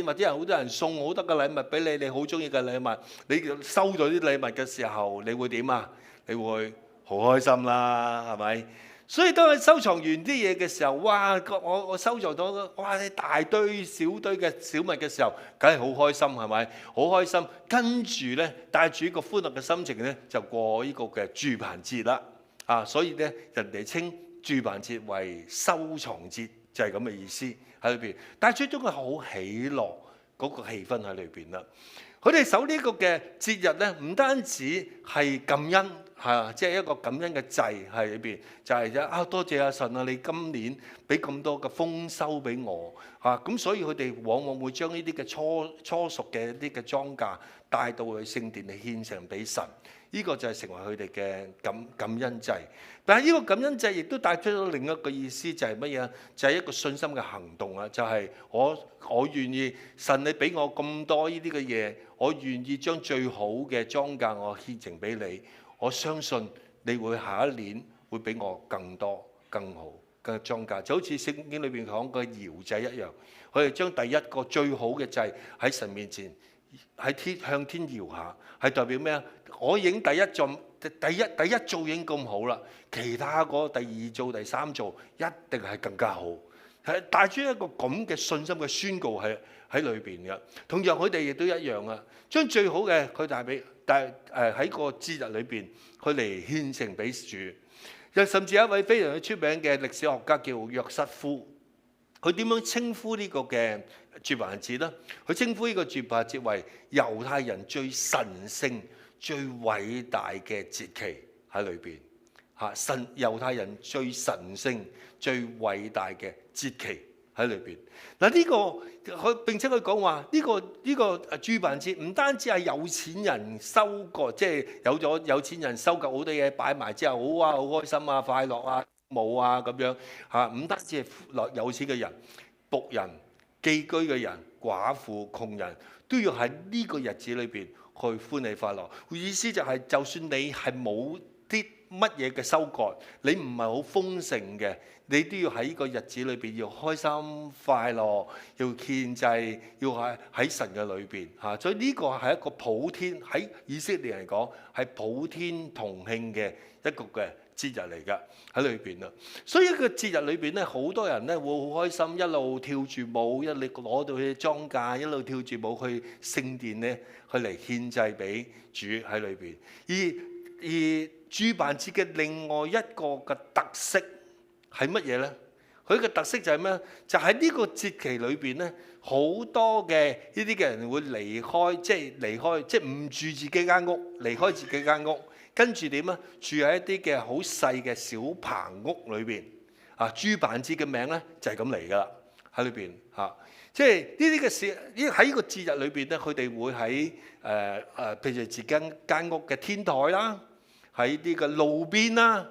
或者好多人送好多嘅禮物俾你，你好中意嘅禮物，你收咗啲禮物嘅時候，你會點啊？你會好開心啦，係咪？所以當你收藏完啲嘢嘅時候，哇！我收藏咗哇一大堆小堆嘅小物嘅時候，梗係好開心，係咪？好開心，跟住咧帶住一個歡樂嘅心情咧，就過呢個嘅住棚節啦。所以咧，人哋稱住棚節為收藏節，就係咁嘅意思喺裏邊。帶出咗個好喜樂嗰個氣氛喺裏邊啦。佢哋守呢個嘅節日咧，唔單止係感恩即係一個感恩嘅祭喺裏邊，就係多謝阿神啊！你今年俾咁多嘅豐收俾我咁所以佢哋往往會將呢啲嘅初熟嘅一啲嘅莊稼帶到去聖殿嚟獻上俾神。呢個就係成為佢哋嘅感恩祭，但係呢個感恩祭亦都帶出咗另一個意思，就係乜嘢？就係一個信心嘅行動啊！就係我願意神你俾我咁多呢啲嘅嘢，我願意將最好嘅莊稼我獻呈俾你，我相信你會下一年會俾我更多更好嘅莊稼，就好似聖經裏邊講嘅搖祭一樣，佢哋將第一個最好嘅祭喺神面前向天搖下，係代表咩啊？我已經第一造已經咁好啦，其他嗰第二造、第三造一定係更加好，係帶出一個咁嘅信心嘅宣告喺裏邊嘅。同樣佢哋亦都一樣啊，將最好嘅佢喺個節日裏邊，佢嚟獻呈俾主。又甚至有一位非常之出名嘅歷史學家叫約瑟夫，佢點樣稱呼呢個嘅住棚節呢？佢稱呼呢個住棚節為猶太人最神聖、最偉大嘅節期喺裏邊嚇。猶太人最神聖、最偉大嘅節期喺裏邊。嗱，呢個佢並且佢講話呢個住棚節唔單止係有錢人收割，即係有錢人收割好多嘢擺埋之後，好開心啊、快樂啊、冇啊咁樣嚇。唔單止係有錢嘅人、僕人、寄居嘅人、寡婦、窮人都要喺呢個日子裏邊去歡喜快樂。意思就係，就算你係冇啲乜嘢嘅收割，你唔係好豐盛嘅，你都要喺呢個日子裏邊要開心快樂，要獻祭，要喺神嘅裏邊嚇。所以呢個係一個普天喺以色列嚟講係普天同慶嘅一個嘅節日嚟㗎喺裏邊啦。所以呢個節日裏邊咧，好多人咧會好開心，一路跳住舞，一路攞到佢嘅莊稼，一路跳住舞去聖殿咧，去嚟獻祭俾主喺裏邊。而住棚節嘅另外一個嘅特色係乜嘢呢？佢嘅特色就係咩？就喺呢個節期裏邊咧，好多嘅呢啲嘅人會離開，即係唔住自己間屋，離開自己間屋，跟住點啊？住喺一啲嘅好細嘅小棚屋裏邊啊！住棚節嘅名咧就係咁嚟㗎啦，喺裏邊嚇。即係呢啲嘅事，喺呢個節日裏邊咧，佢哋會喺譬如自己間屋嘅天台啦，喺啲嘅路邊啦，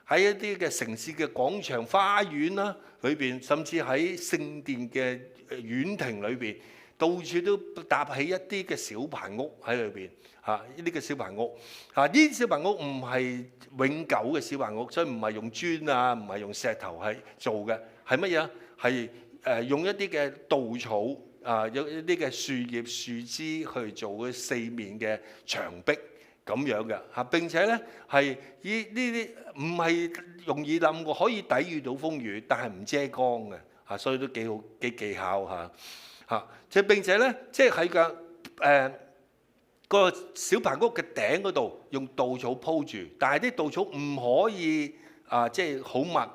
喺一啲嘅城市嘅廣場花園啦裏邊，甚至喺聖殿嘅院庭裏邊，到處都搭起一啲嘅小棚屋喺裏邊嚇。呢啲嘅小棚屋嚇，呢啲小棚屋唔係永久嘅小棚屋，所以唔係用磚啊，唔係用石頭係做嘅，係乜嘢？係用一啲嘅稻草有一啲嘅樹葉樹枝去做嘅四面嘅牆壁咁樣嘅嚇。並且咧係呢啲唔係容易冧嘅，可以抵禦到風雨，但係唔遮光嘅嚇，所以都幾好幾技巧嚇。即係並且咧，即係喺個小棚屋嘅頂嗰度用稻草鋪住，但係啲稻草唔可以即係好密，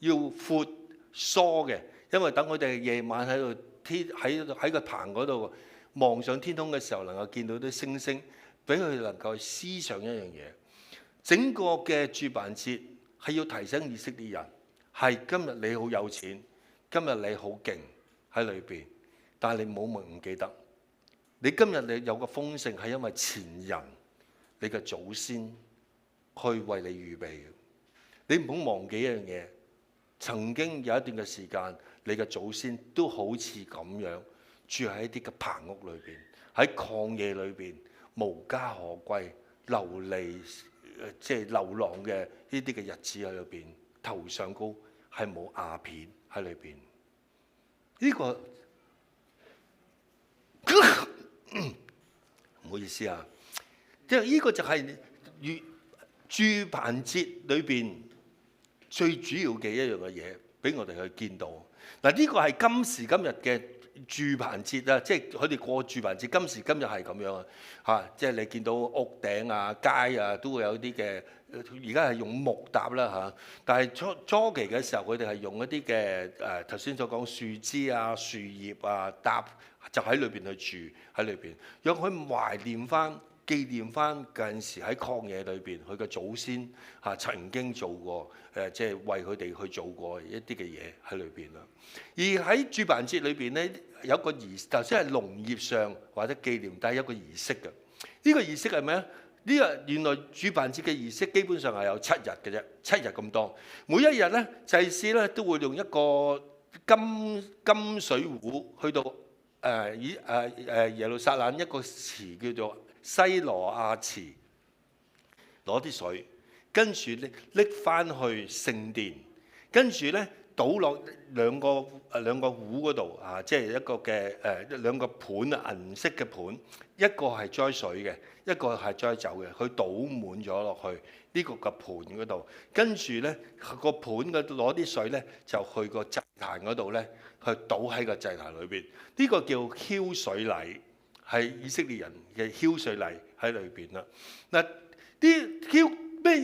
要闊疏嘅。因為等佢哋夜晚喺度喺個棚嗰度望上天空嘅時候，能夠見到啲星星，俾佢哋能夠思想一樣嘢。整個嘅住棚節係要提醒以色列人，係今日你好有錢，今日你好勁喺裏邊，但係你冇唔記得，你今日你有個豐盛係因為前人你嘅祖先去為你預備嘅。你唔好忘記一樣嘢，曾經有一段嘅時間，你嘅祖先都好似咁樣住喺一啲嘅棚屋裏邊，喺曠野裏邊無家可歸，流離即係流浪嘅呢啲嘅日子喺裏邊，頭上高係冇瓦片喺裏邊。呢個唔好意思啊，即係呢個就係住棚節裏邊最主要嘅一樣嘅嘢，俾我哋去見到。嗱，呢個係今時今日嘅住棚節啊，即係佢哋過住棚節，今時今日係咁樣啊嚇，即係你見到屋頂啊、街啊都會有啲嘅，而家係用木搭啦嚇，但係初期嘅時候，佢哋係用一啲嘅頭先所講樹枝啊、樹葉啊搭，就喺裏邊去住喺裏邊，讓佢懷念翻、紀念翻近時喺曠野裏邊佢嘅祖先曾經做過即係為佢哋去做過一啲嘅嘢喺裏邊啦。而喺住棚節裏邊咧，有個儀式，頭先係農業上或者紀念，但係有個儀式嘅。呢個儀式係咩咧？呢個原來住棚節嘅儀式基本上係有7日嘅啫，7日咁多。每一日咧，祭司咧都會用一個金水壺去到耶路撒冷一個池叫做西羅亞池，攞啲水，跟住拎翻去聖殿，跟住咧倒落兩個壺嗰度即係一個嘅兩個盤啊，銀色嘅盤，一個係裝水嘅，一個係裝酒嘅，佢倒滿咗落去呢個嘅盤嗰度，跟住咧個盤嘅攞啲水咧就去個祭壇嗰度咧，去倒喺個祭壇裏邊，呢個叫澆水禮，係以色列人嘅澆水禮喺裏邊啦。嗱，啲澆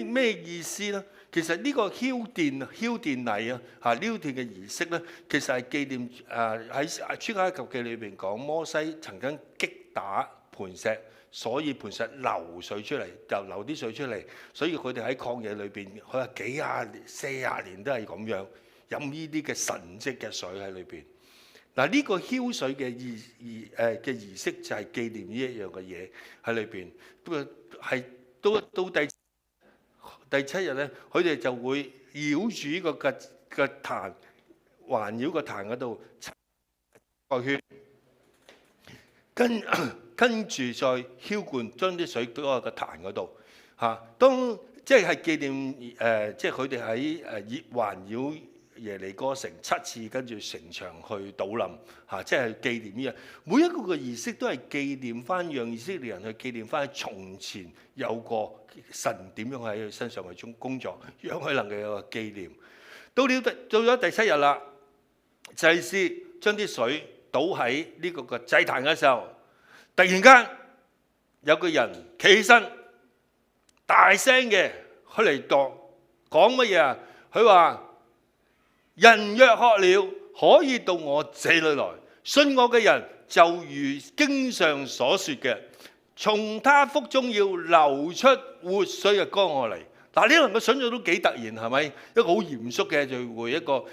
咩意思咧？其實呢個澆奠禮啊，澆奠嘅儀式咧，其實係紀念喺出埃及記裏邊講摩西曾經擊打磐石，所以磐石流水出嚟，就流啲水出嚟，所以佢哋喺曠野裏邊，佢話幾廿年、40年都係咁樣飲呢啲嘅神蹟嘅水喺裏邊。嗱，呢個澆水嘅儀式就係紀念呢一樣嘅嘢喺裏邊。係到第7日咧，佢哋就會繞住呢個嘅壇，環繞個壇嗰度個圈，跟住再澆灌，將啲水倒落個壇嗰度嚇。當即係紀念即係佢哋喺環繞耶利哥城7次，跟住城牆去倒冧即係紀念呢樣。每一個嘅儀式都係紀念翻，讓以色列人去紀念翻從前有過神點樣喺佢身上去工作，讓佢能夠有個紀念。到咗第7日啦，祭司將啲水倒喺呢個嘅祭壇嘅時候，突然間有個人企起身，大聲嘅去嚟講乜嘢啊？佢話：人若渴了，可以到我這裏來，信我嘅人就如經上所說嘅，從他腹中要流出活水嘅江河嚟。嗱，呢兩個想像都幾突然，係咪？一個好嚴肅嘅聚會，一個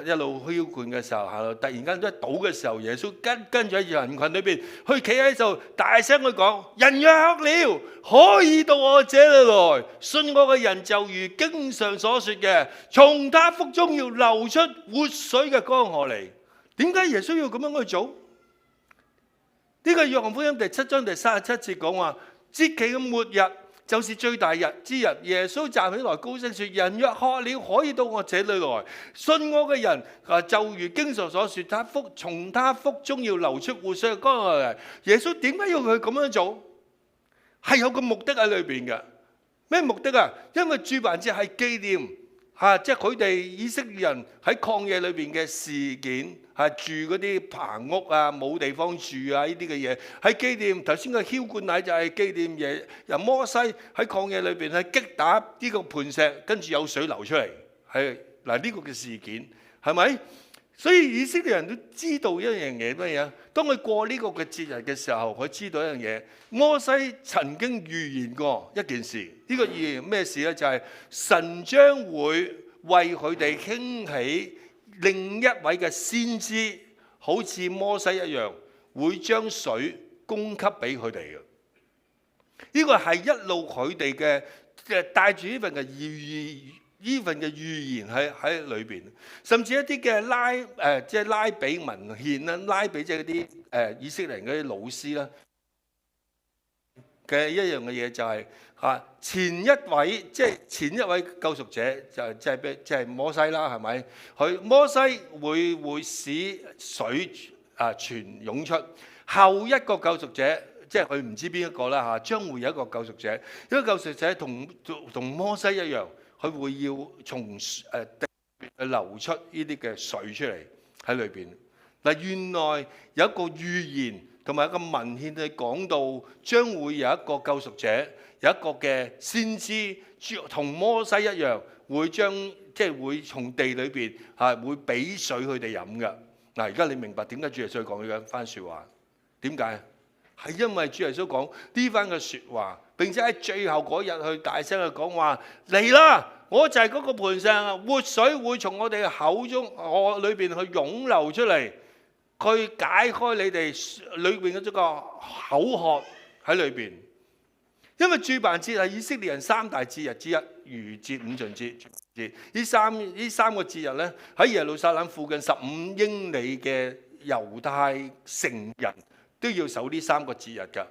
一路澆灌嘅時候，突然間一倒嘅時候，耶穌跟住喺人群裏邊，佢企喺度大聲去講：人若渴了，可以到我這裏來，信我嘅人就如經上所說嘅，從他腹中要流出活水嘅江河嚟。點解耶穌要咁樣去做？呢個約翰福音第7章第37節講話，節期嘅末日就是最大日之日，耶穌站起來高聲說：人若渴了，可以到我這裏來，信我嘅人就如經上所說，從他腹中要流出活水嘅江河嚟。耶穌點解要佢咁樣做？係有個目的喺裏邊嘅。咩目的啊？因為住棚節係紀念即係佢哋以色列人喺曠野裏邊嘅事件，住嗰啲棚屋啊，冇地方住啊，呢啲嘅嘢係紀念。頭先個澆灌禮就係紀念由摩西喺曠野裏邊去擊打呢個磐石，跟住有水流出嚟，係嗱呢個嘅事件係咪？所以以色列人都知道一樣嘢乜嘢？當佢過呢個嘅節日嘅時候，佢知道一樣嘢。摩西曾經預言過一件事，呢個預言咩事咧？就係神將會為佢哋興起另一位嘅先知，好似摩西一樣，會將水供給俾佢哋嘅。呢個係一路佢哋嘅帶住呢份嘅預言喺裏邊，甚至一啲嘅即係拉比文獻啦，拉比即係嗰啲以色列人嗰啲老師啦，嘅一樣嘅嘢就係前一位救贖者就係摩西啦，係咪？摩西會使水泉湧出，後一個救贖者即係佢唔知邊一個啦將會有一個救贖者，呢個救贖者同摩西一樣，佢會要從流出呢啲嘅水出嚟喺裏邊。嗱，原來有一個預言同埋一個文獻去講到，將會有一個救贖者，有一個嘅先知，同摩西一樣，會從地裏邊會俾水佢哋飲嘅。嗱，而家你明白點解主耶穌講呢番説話？點解？係因為主耶穌講呢番嘅説話，並且喺最後嗰日去大聲去講話嚟啦！我就係嗰個磐石啊，活水會從我哋嘅口中裏邊去湧流出嚟，去解開你哋裏邊嗰種個口渴喺裏邊。因為住棚節係以色列人三大節日之一，逾節、五旬節、住棚節。呢三個節日咧，喺耶路撒冷附近15英里嘅猶太城人都要守呢三個節日㗎。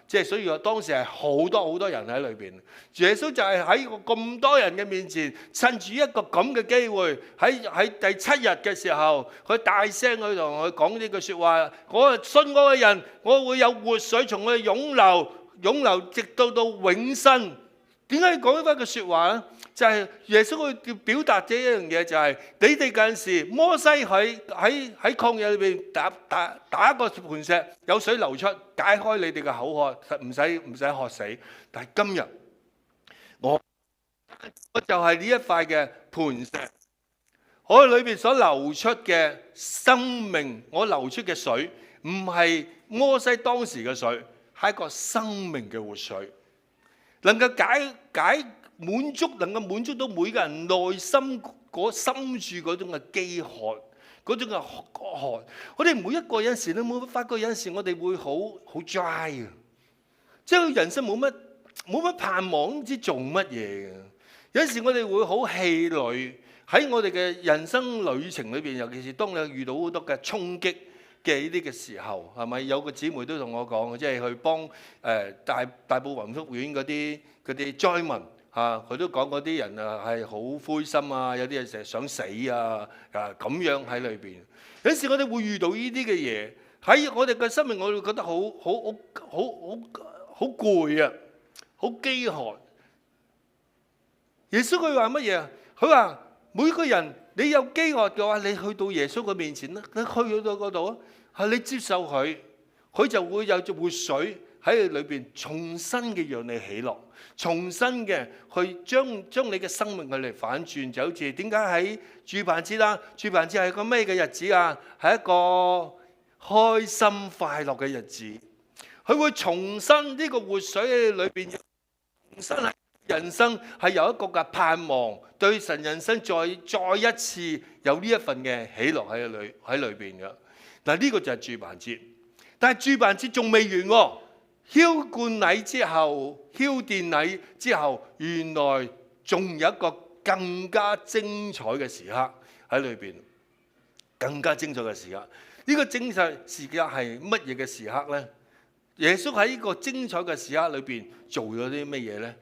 即係所以當時係好多人喺裏邊。耶穌就係喺咁多人嘅面前，趁住一個咁嘅機會，喺第7日嘅時候，佢大聲去同佢講呢句説話：我信我嘅人，我會有活水從佢湧流直到永生。點解要講呢番嘅説話咧？就係耶穌佢要表達咗一樣嘢，就係你哋嗰陣時，摩西喺曠野裏邊打一個磐石，有水流出，解開你哋嘅口渴，唔使渴死。但係今日我就係呢一塊嘅磐石，我裏邊所流出嘅生命，我流出嘅水，唔係摩西當時嘅水，係一個生命嘅活水，能夠滿足到每個人內心深處嗰種嘅飢渴，嗰種嘅渴。我哋每一個有陣時，你冇發覺有陣時我哋會好 dry 啊，即係人生冇乜盼望，唔知做乜嘢嘅。有陣時我哋會好氣餒喺我哋嘅人生旅程裏邊，尤其是當你遇到好多嘅衝擊嘅呢啲嘅時候，係咪？有個姊妹都同我講，即係去幫大埔雲福苑嗰啲災民。佢都講嗰啲人係好灰心啊，有啲人成日想死啊，咁樣喺裏邊。有時我哋會遇到呢啲嘅嘢，喺我哋嘅生命，我會覺得好攰啊，好飢渴。耶穌佢話乜嘢啊？佢話每個人你有飢渴嘅話，你去到耶穌嘅面前啦，你去到嗰度啊，你接受佢，佢就會有隻活水喺你裏邊重新嘅讓你喜樂，重新嘅去將你嘅生命去嚟反轉，就好似點解喺住棚節啦？住棚節係個咩嘅日子啊？係一個開心快樂嘅日子，佢會重新呢個活水喺裏邊，重新係人生係有一個嘅盼望，對神人生再一次有呢一份嘅喜樂喺裏邊嘅。嗱，呢個就係住棚節，但係住棚節仲未完喎。澆灌禮之後，澆奠禮之後，原來仲有一個更加精彩嘅時刻喺裏邊，更加精彩嘅時刻。呢個精彩時刻係乜嘢嘅時刻呢？耶穌喺呢個精彩嘅時刻裏邊做咗啲乜嘢呢？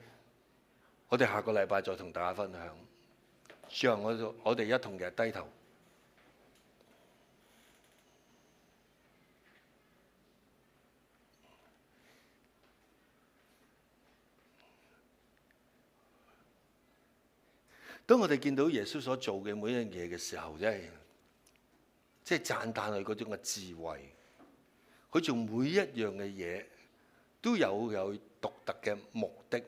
我哋下個禮拜再同大家分享。最後我哋一同嘅低頭。當我哋見到耶穌所做嘅每一樣嘢嘅時候，即係讚歎佢嗰種嘅智慧。佢做每一樣嘅嘢都有獨特嘅目的。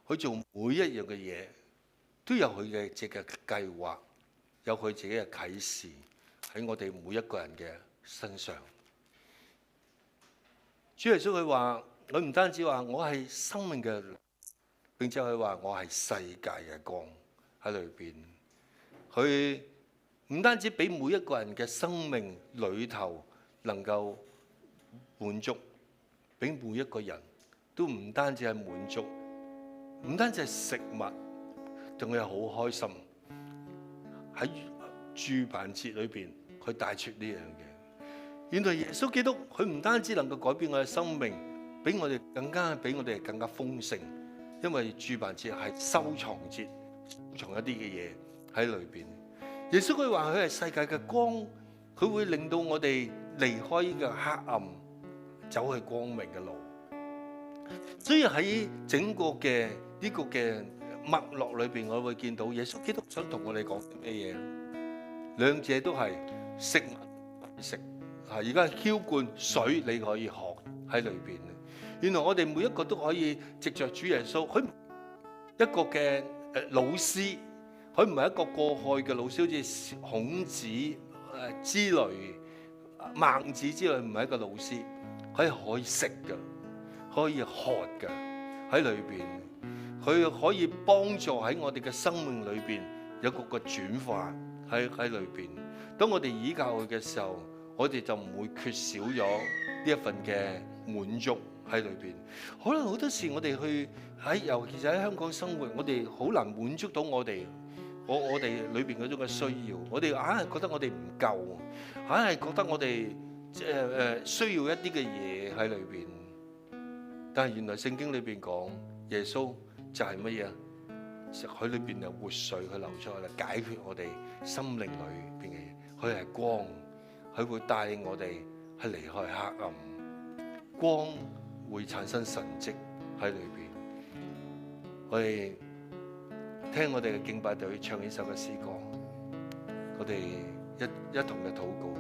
佢做每一樣嘅嘢都有佢嘅自己嘅計劃，有佢自己嘅啟示喺我哋每一個人嘅身上。主耶穌佢話：佢唔單止話我係生命嘅，並且佢話我係世界嘅光。喺裏邊，佢唔單止俾每一個人嘅生命裏頭能夠滿足，俾每一個人都唔單止係滿足，唔單止係食物，仲係好開心。喺住棚節裏邊，佢帶出呢樣嘢。原來耶穌基督佢唔單止能夠改變我嘅生命，比我哋更加豐盛，因為住辦節係收藏節，收藏一啲嘅嘢喺裏邊。耶穌佢話佢係世界嘅光，佢會令到我哋離開呢個黑暗，走去光明嘅路。所以喺整個嘅呢個嘅脈絡裏邊，我會見到耶穌基督想同我哋講咩嘢？兩者都係食物食，而家澆灌水你可以學喺裏邊。原來我哋每一個都可以藉着主耶穌，佢一個嘅老師，佢唔係一個過去嘅老師，好似孔子之類、孟子之類，唔係一個老師，佢係可以食嘅，可以喝嘅喺裏邊，佢可以幫助喺我哋嘅生命裏邊有個轉化喺裏邊。當我哋依靠佢嘅時候，我哋就唔會缺少咗呢一份嘅滿足喺裏邊。可能好多時我哋去尤其是喺香港生活，我哋好難滿足到我哋裏邊嗰種嘅需要。我哋硬係覺得我哋唔夠，硬係覺得我哋需要一啲嘅嘢喺裏邊。但係原來聖經裏邊講耶穌就係乜嘢？佢裏邊有活水，佢流出嚟解決我哋心靈裏邊嘅嘢。佢係光，佢會帶領我哋係離開黑暗，光會產生神蹟喺裏邊。我哋聽我哋嘅敬拜隊唱呢首嘅詩歌，我哋一同嘅禱告。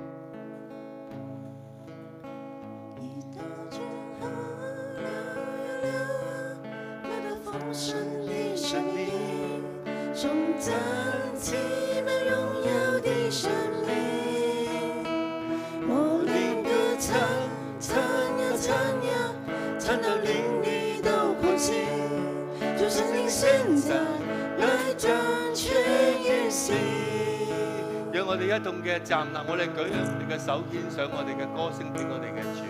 讓我哋一同嘅站立，我哋舉起我哋嘅手，獻上我哋嘅歌聲俾我哋嘅主。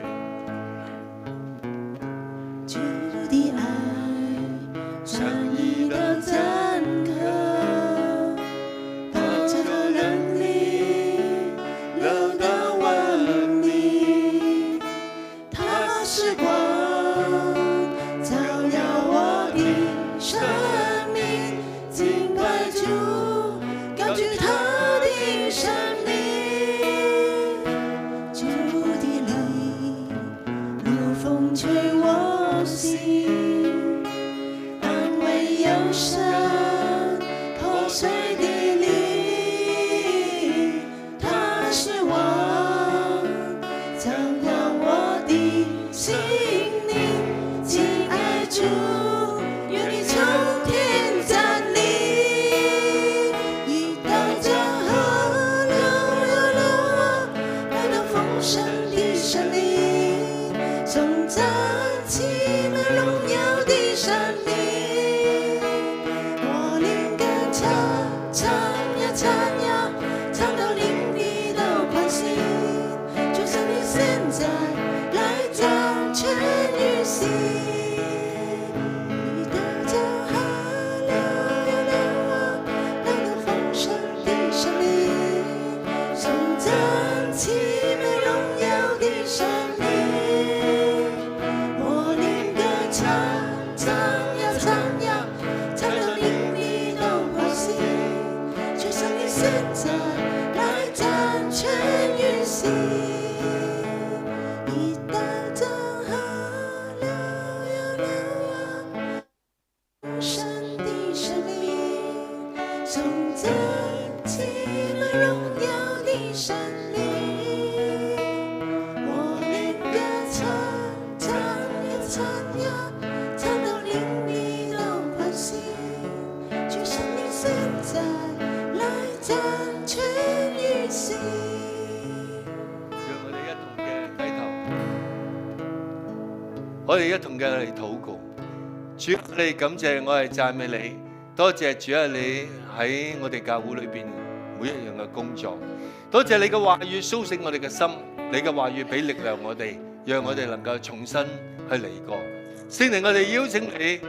基督的愛像一道zan河，把這個能力流到萬里。它是光，照亮我的生命，敬拜主，高舉他的生命。主的靈如風吹我心，安慰憂傷破碎的靈。他是王，照亮我的心靈，敬愛主，願你從天降臨。一道江河流呀流啊，來到豐盛的生命，頌讚奇妙榮耀的生命。我靈更唱，唱呀唱呀，唱到靈裡都歡喜。就像你現在來掌權於心。一道江河流呀流啊，來到豐盛的生命，頌讚奇妙榮耀的生命。我靈歌唱，唱呀唱呀，唱到靈裡都歡喜。就像你現在來掌權於心。一道江河流呀流啊，豐盛的生命，頌讚奇妙榮耀的生命。我靈歌唱，唱呀唱呀，唱到靈裡都歡喜。就像你現在來掌權於心。讓我哋一同嘅低頭，我哋一同嘅嚟禱告。主，我哋感謝，我哋讚美你，多謝主啊！你喺我哋教會裏邊每一樣嘅工作，多謝你嘅話語甦醒我哋嘅心，你嘅話語俾力量我哋，讓我哋能夠重新去嚟過。聖靈，我哋邀請你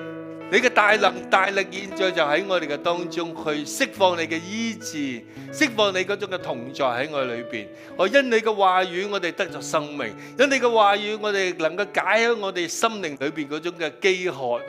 你嘅大能大力現在就喺我哋嘅當中，去釋放你嘅醫治，釋放你嗰種嘅同在喺我裏邊。我因你嘅話語，我哋得咗生命；因你嘅話語，我哋能夠解開我哋心靈裏邊嗰種嘅飢渴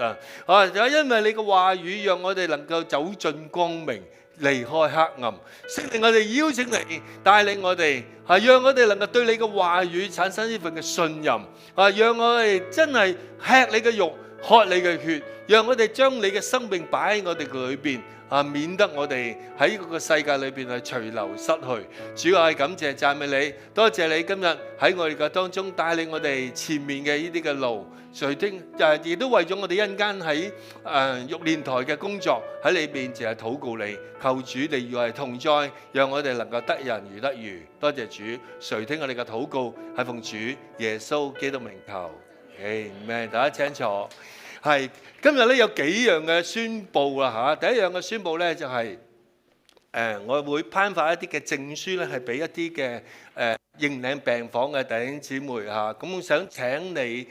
啊！就因為你嘅話語，讓我哋能夠走進光明，離開黑暗。聖靈，我哋邀請你帶領我哋，讓我哋能夠對你嘅話語產生呢份嘅信任，讓我哋真係吃你嘅肉，喝你嘅血，讓我哋將你嘅生命擺喺我哋嘅裏邊，免得我哋喺呢個世界裏邊係隨流失去。主啊，感謝讚美你，多謝你今日喺我哋嘅當中帶領我哋前面嘅呢啲嘅路。垂聽亦都為咗我哋一陣間喺育練台嘅工作喺你面前係禱告你，求主你與我哋同在，讓我哋能夠得人如得魚。多謝主，垂聽我哋嘅禱告，係奉主耶穌基督名求。Amen。大家請坐。係今日咧有幾樣嘅宣佈啦嚇。第一樣嘅宣佈咧就係我會頒發一啲嘅證書咧，係俾一啲嘅認領病房嘅弟兄姊妹嚇。咁我想請你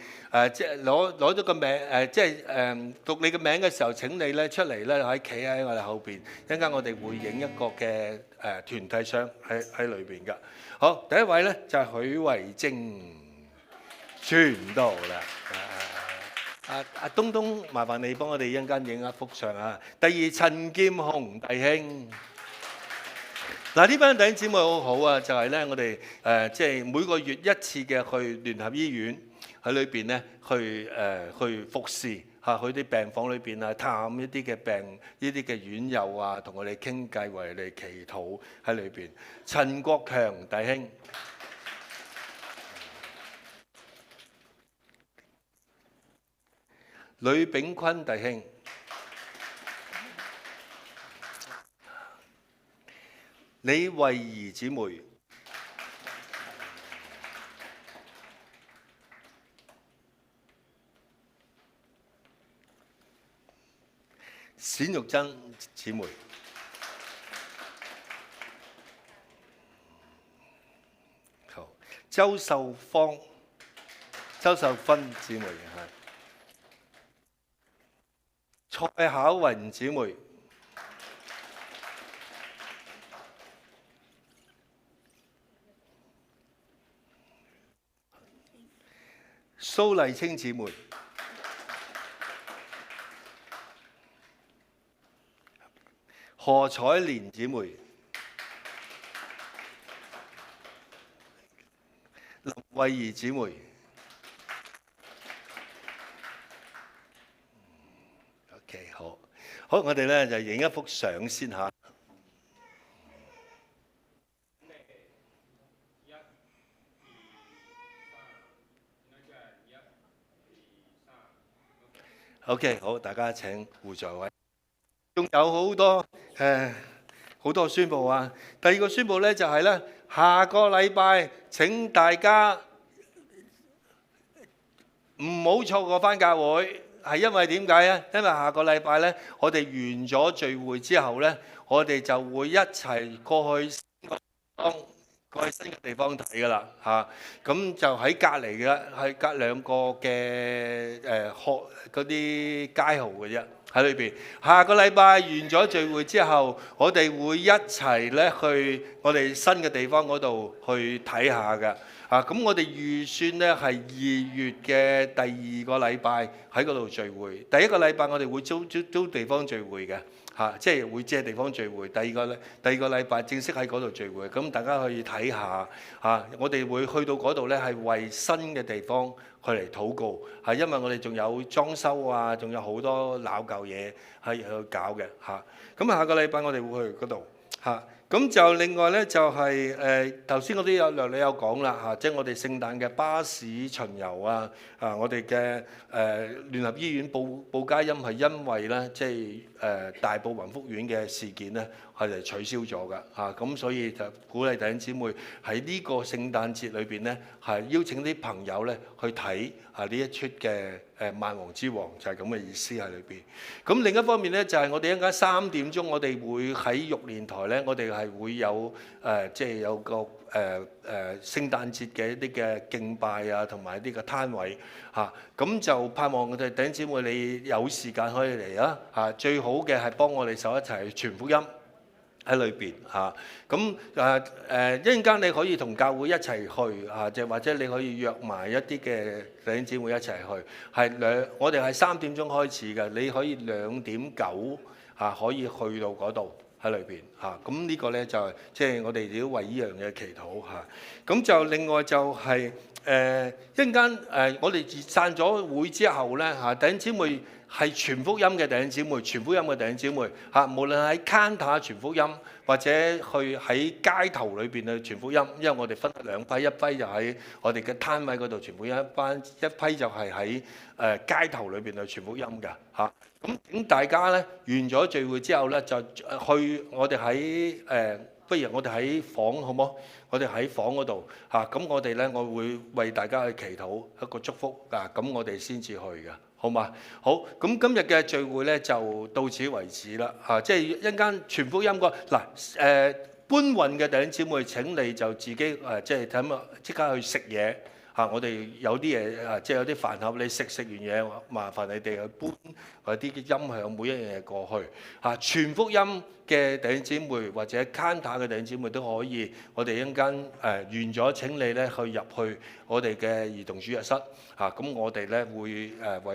即係攞咗個名即係讀你嘅名嘅時候，請你咧出嚟咧喺企喺我哋後邊，一陣間我哋會影一個嘅團體相喺裏邊㗎。好，第一位咧就係許慧貞，傳道啦。阿東東，麻煩你幫我哋一陣間影一幅相啊。第二，陳劍雄弟兄。嗱，呢班弟兄姊妹好好啊，就係咧我哋即係每個月一次嘅去聯合醫院喺裏邊咧去服侍嚇，去啲病房裏邊啊，探一啲嘅病，呢啲嘅院友啊，同我哋傾偈，為你祈禱喺裏邊。陳國強弟兄。呂炳坤弟兄。李慧儀姊妹。冼玉珍姊妹。好，周秀芬姊妹係。蔡巧雲姊妹。蘇麗清姊妹。何彩蓮姊妹。林慧儀姊妹。OK， 好，我哋咧就影一幅相先嚇。OK， 好，大家請互座位。仲有好多宣佈啊！第二個宣佈咧就係咧，下個禮拜請大家唔好錯過返教會，係因為點解咧？因為下個禮拜咧，我哋完咗聚會之後咧，我哋就會一齊過去新嘅地方睇噶啦嚇。咁就喺隔離嘅，係隔兩個嘅嗰啲街號嘅啫。喺裏邊，下個禮拜完咗聚會之後，我哋會一齊咧去我哋新嘅地方嗰度去睇下嘅。咁我哋預算咧係2月嘅第2個禮拜喺嗰度聚會。第1個禮拜我哋會租地方聚會嘅，即係會借地方聚會。第二個禮拜正式喺嗰度聚會。咁大家可以睇下我哋會去到嗰度咧係為新嘅地方去嚟禱告，係因為我哋仲有裝修啊，仲有好多老舊嘢係去搞嘅嚇。咁下個禮拜我哋會去嗰度嚇。咁就另外咧就係頭先我都有略有講啦嚇，即係我哋聖誕嘅巴士巡遊啊，我哋嘅聯合醫院報佳音係因為咧即係大埔雲福院嘅事件咧係嚟取消咗㗎嚇，咁所以就鼓勵弟兄姊妹喺呢個聖誕節裏邊咧，係邀請啲朋友咧去睇呢一出嘅萬王之王，就係咁嘅意思喺裏邊。咁另一方面咧，就係我哋一陣間3點鐘，我哋會喺玉蓮台咧，我哋係會有即係有個聖誕節嘅一啲嘅敬拜啊，同埋一啲嘅攤位嚇。咁就盼望我哋弟兄姊妹你有時間可以嚟啊嚇，最好嘅係幫我哋手一齊傳福音喺裏邊嚇。咁一陣間你可以同教會一齊去嚇，即或者你可以約埋一啲嘅弟兄姊妹一齊去。我哋係3點鐘開始嘅，你可以2點9嚇可以去到嗰度。喺裏邊嚇，咁呢個咧就即係我哋都為依樣嘢祈禱嚇。咁就另外就係一陣間我哋散咗會之後咧嚇，弟兄姊妹係傳福音嘅弟兄姊妹，傳福音嘅弟兄姊妹嚇，無論喺 counter 傳福音，或者去喺街頭裏邊去傳福音，因為我哋分兩批，一批就喺我哋嘅攤位嗰度傳福音，一批就係喺街頭裏邊去傳福音嘅嚇。咁大家咧完咗聚會之後咧，就去我哋喺不如我哋喺房好冇？我哋喺房嗰度嚇，咁我哋咧我會為大家去祈禱一個祝福啊，咁我哋先至去嘅，好嘛？好，咁今日嘅聚會咧就到此為止啦嚇，即係一陣間傳福音個嗱搬運嘅弟兄姊妹，請你就自己即係睇下即刻去食嘢。我哋有啲嘢即係有啲飯盒，你食完嘢，麻煩你哋去搬或者啲音響每一樣嘢過去傳福音嘅弟兄姊妹或者 counter 嘅弟兄姊妹都可以。我哋一陣間完咗，請你咧去入去我哋嘅兒童主日室咁我哋咧會為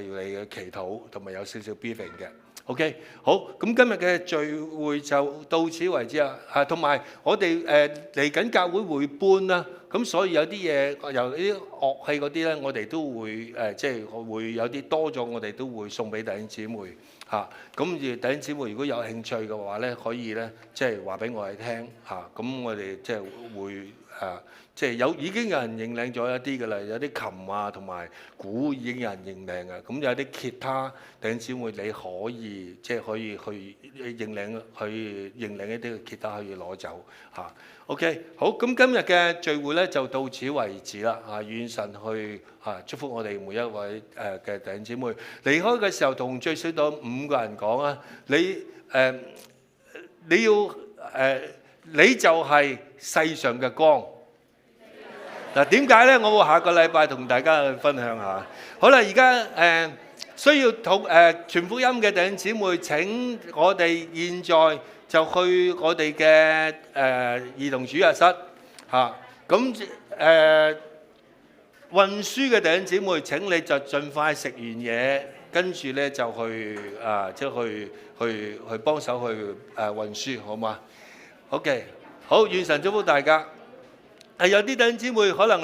你嘅祈禱同埋有少少 briefing 嘅。OK， 好，咁今日嘅聚會就到此為止啊！同埋我哋嚟緊教會會搬啦，咁所以有啲嘢由啲樂器嗰啲咧，我哋都會即係會有啲多咗，我哋都會送俾弟兄姊妹嚇。咁而弟兄姊妹如果有興趣嘅話咧，可以咧即係話俾我哋聽嚇。咁我哋即係會即係已經有人認領咗一啲嘅啦，有啲琴啊同埋鼓已經有人認領嘅。咁有啲吉他弟兄姊妹你可以即係可以去認領，去認領一啲嘅吉他可以攞走嚇。OK， 好，咁今日嘅聚會咧就到此為止啦嚇。願神去祝福我哋每一位嘅弟兄姊妹。離開嘅時候同最少到5個人講啊，你要你就係世上嘅光。嗱，點解咧？我會下個禮拜同大家去分享下。好啦，而家需要傳福音嘅弟兄姊妹，請我哋現在就去我哋嘅兒童主日室嚇。咁運輸嘅弟兄姊妹，請你就盡快食完嘢，跟住咧就去即係去幫手去運輸，好嘛？OK， 好，願神祝福大家。有啲弟兄姊妹可能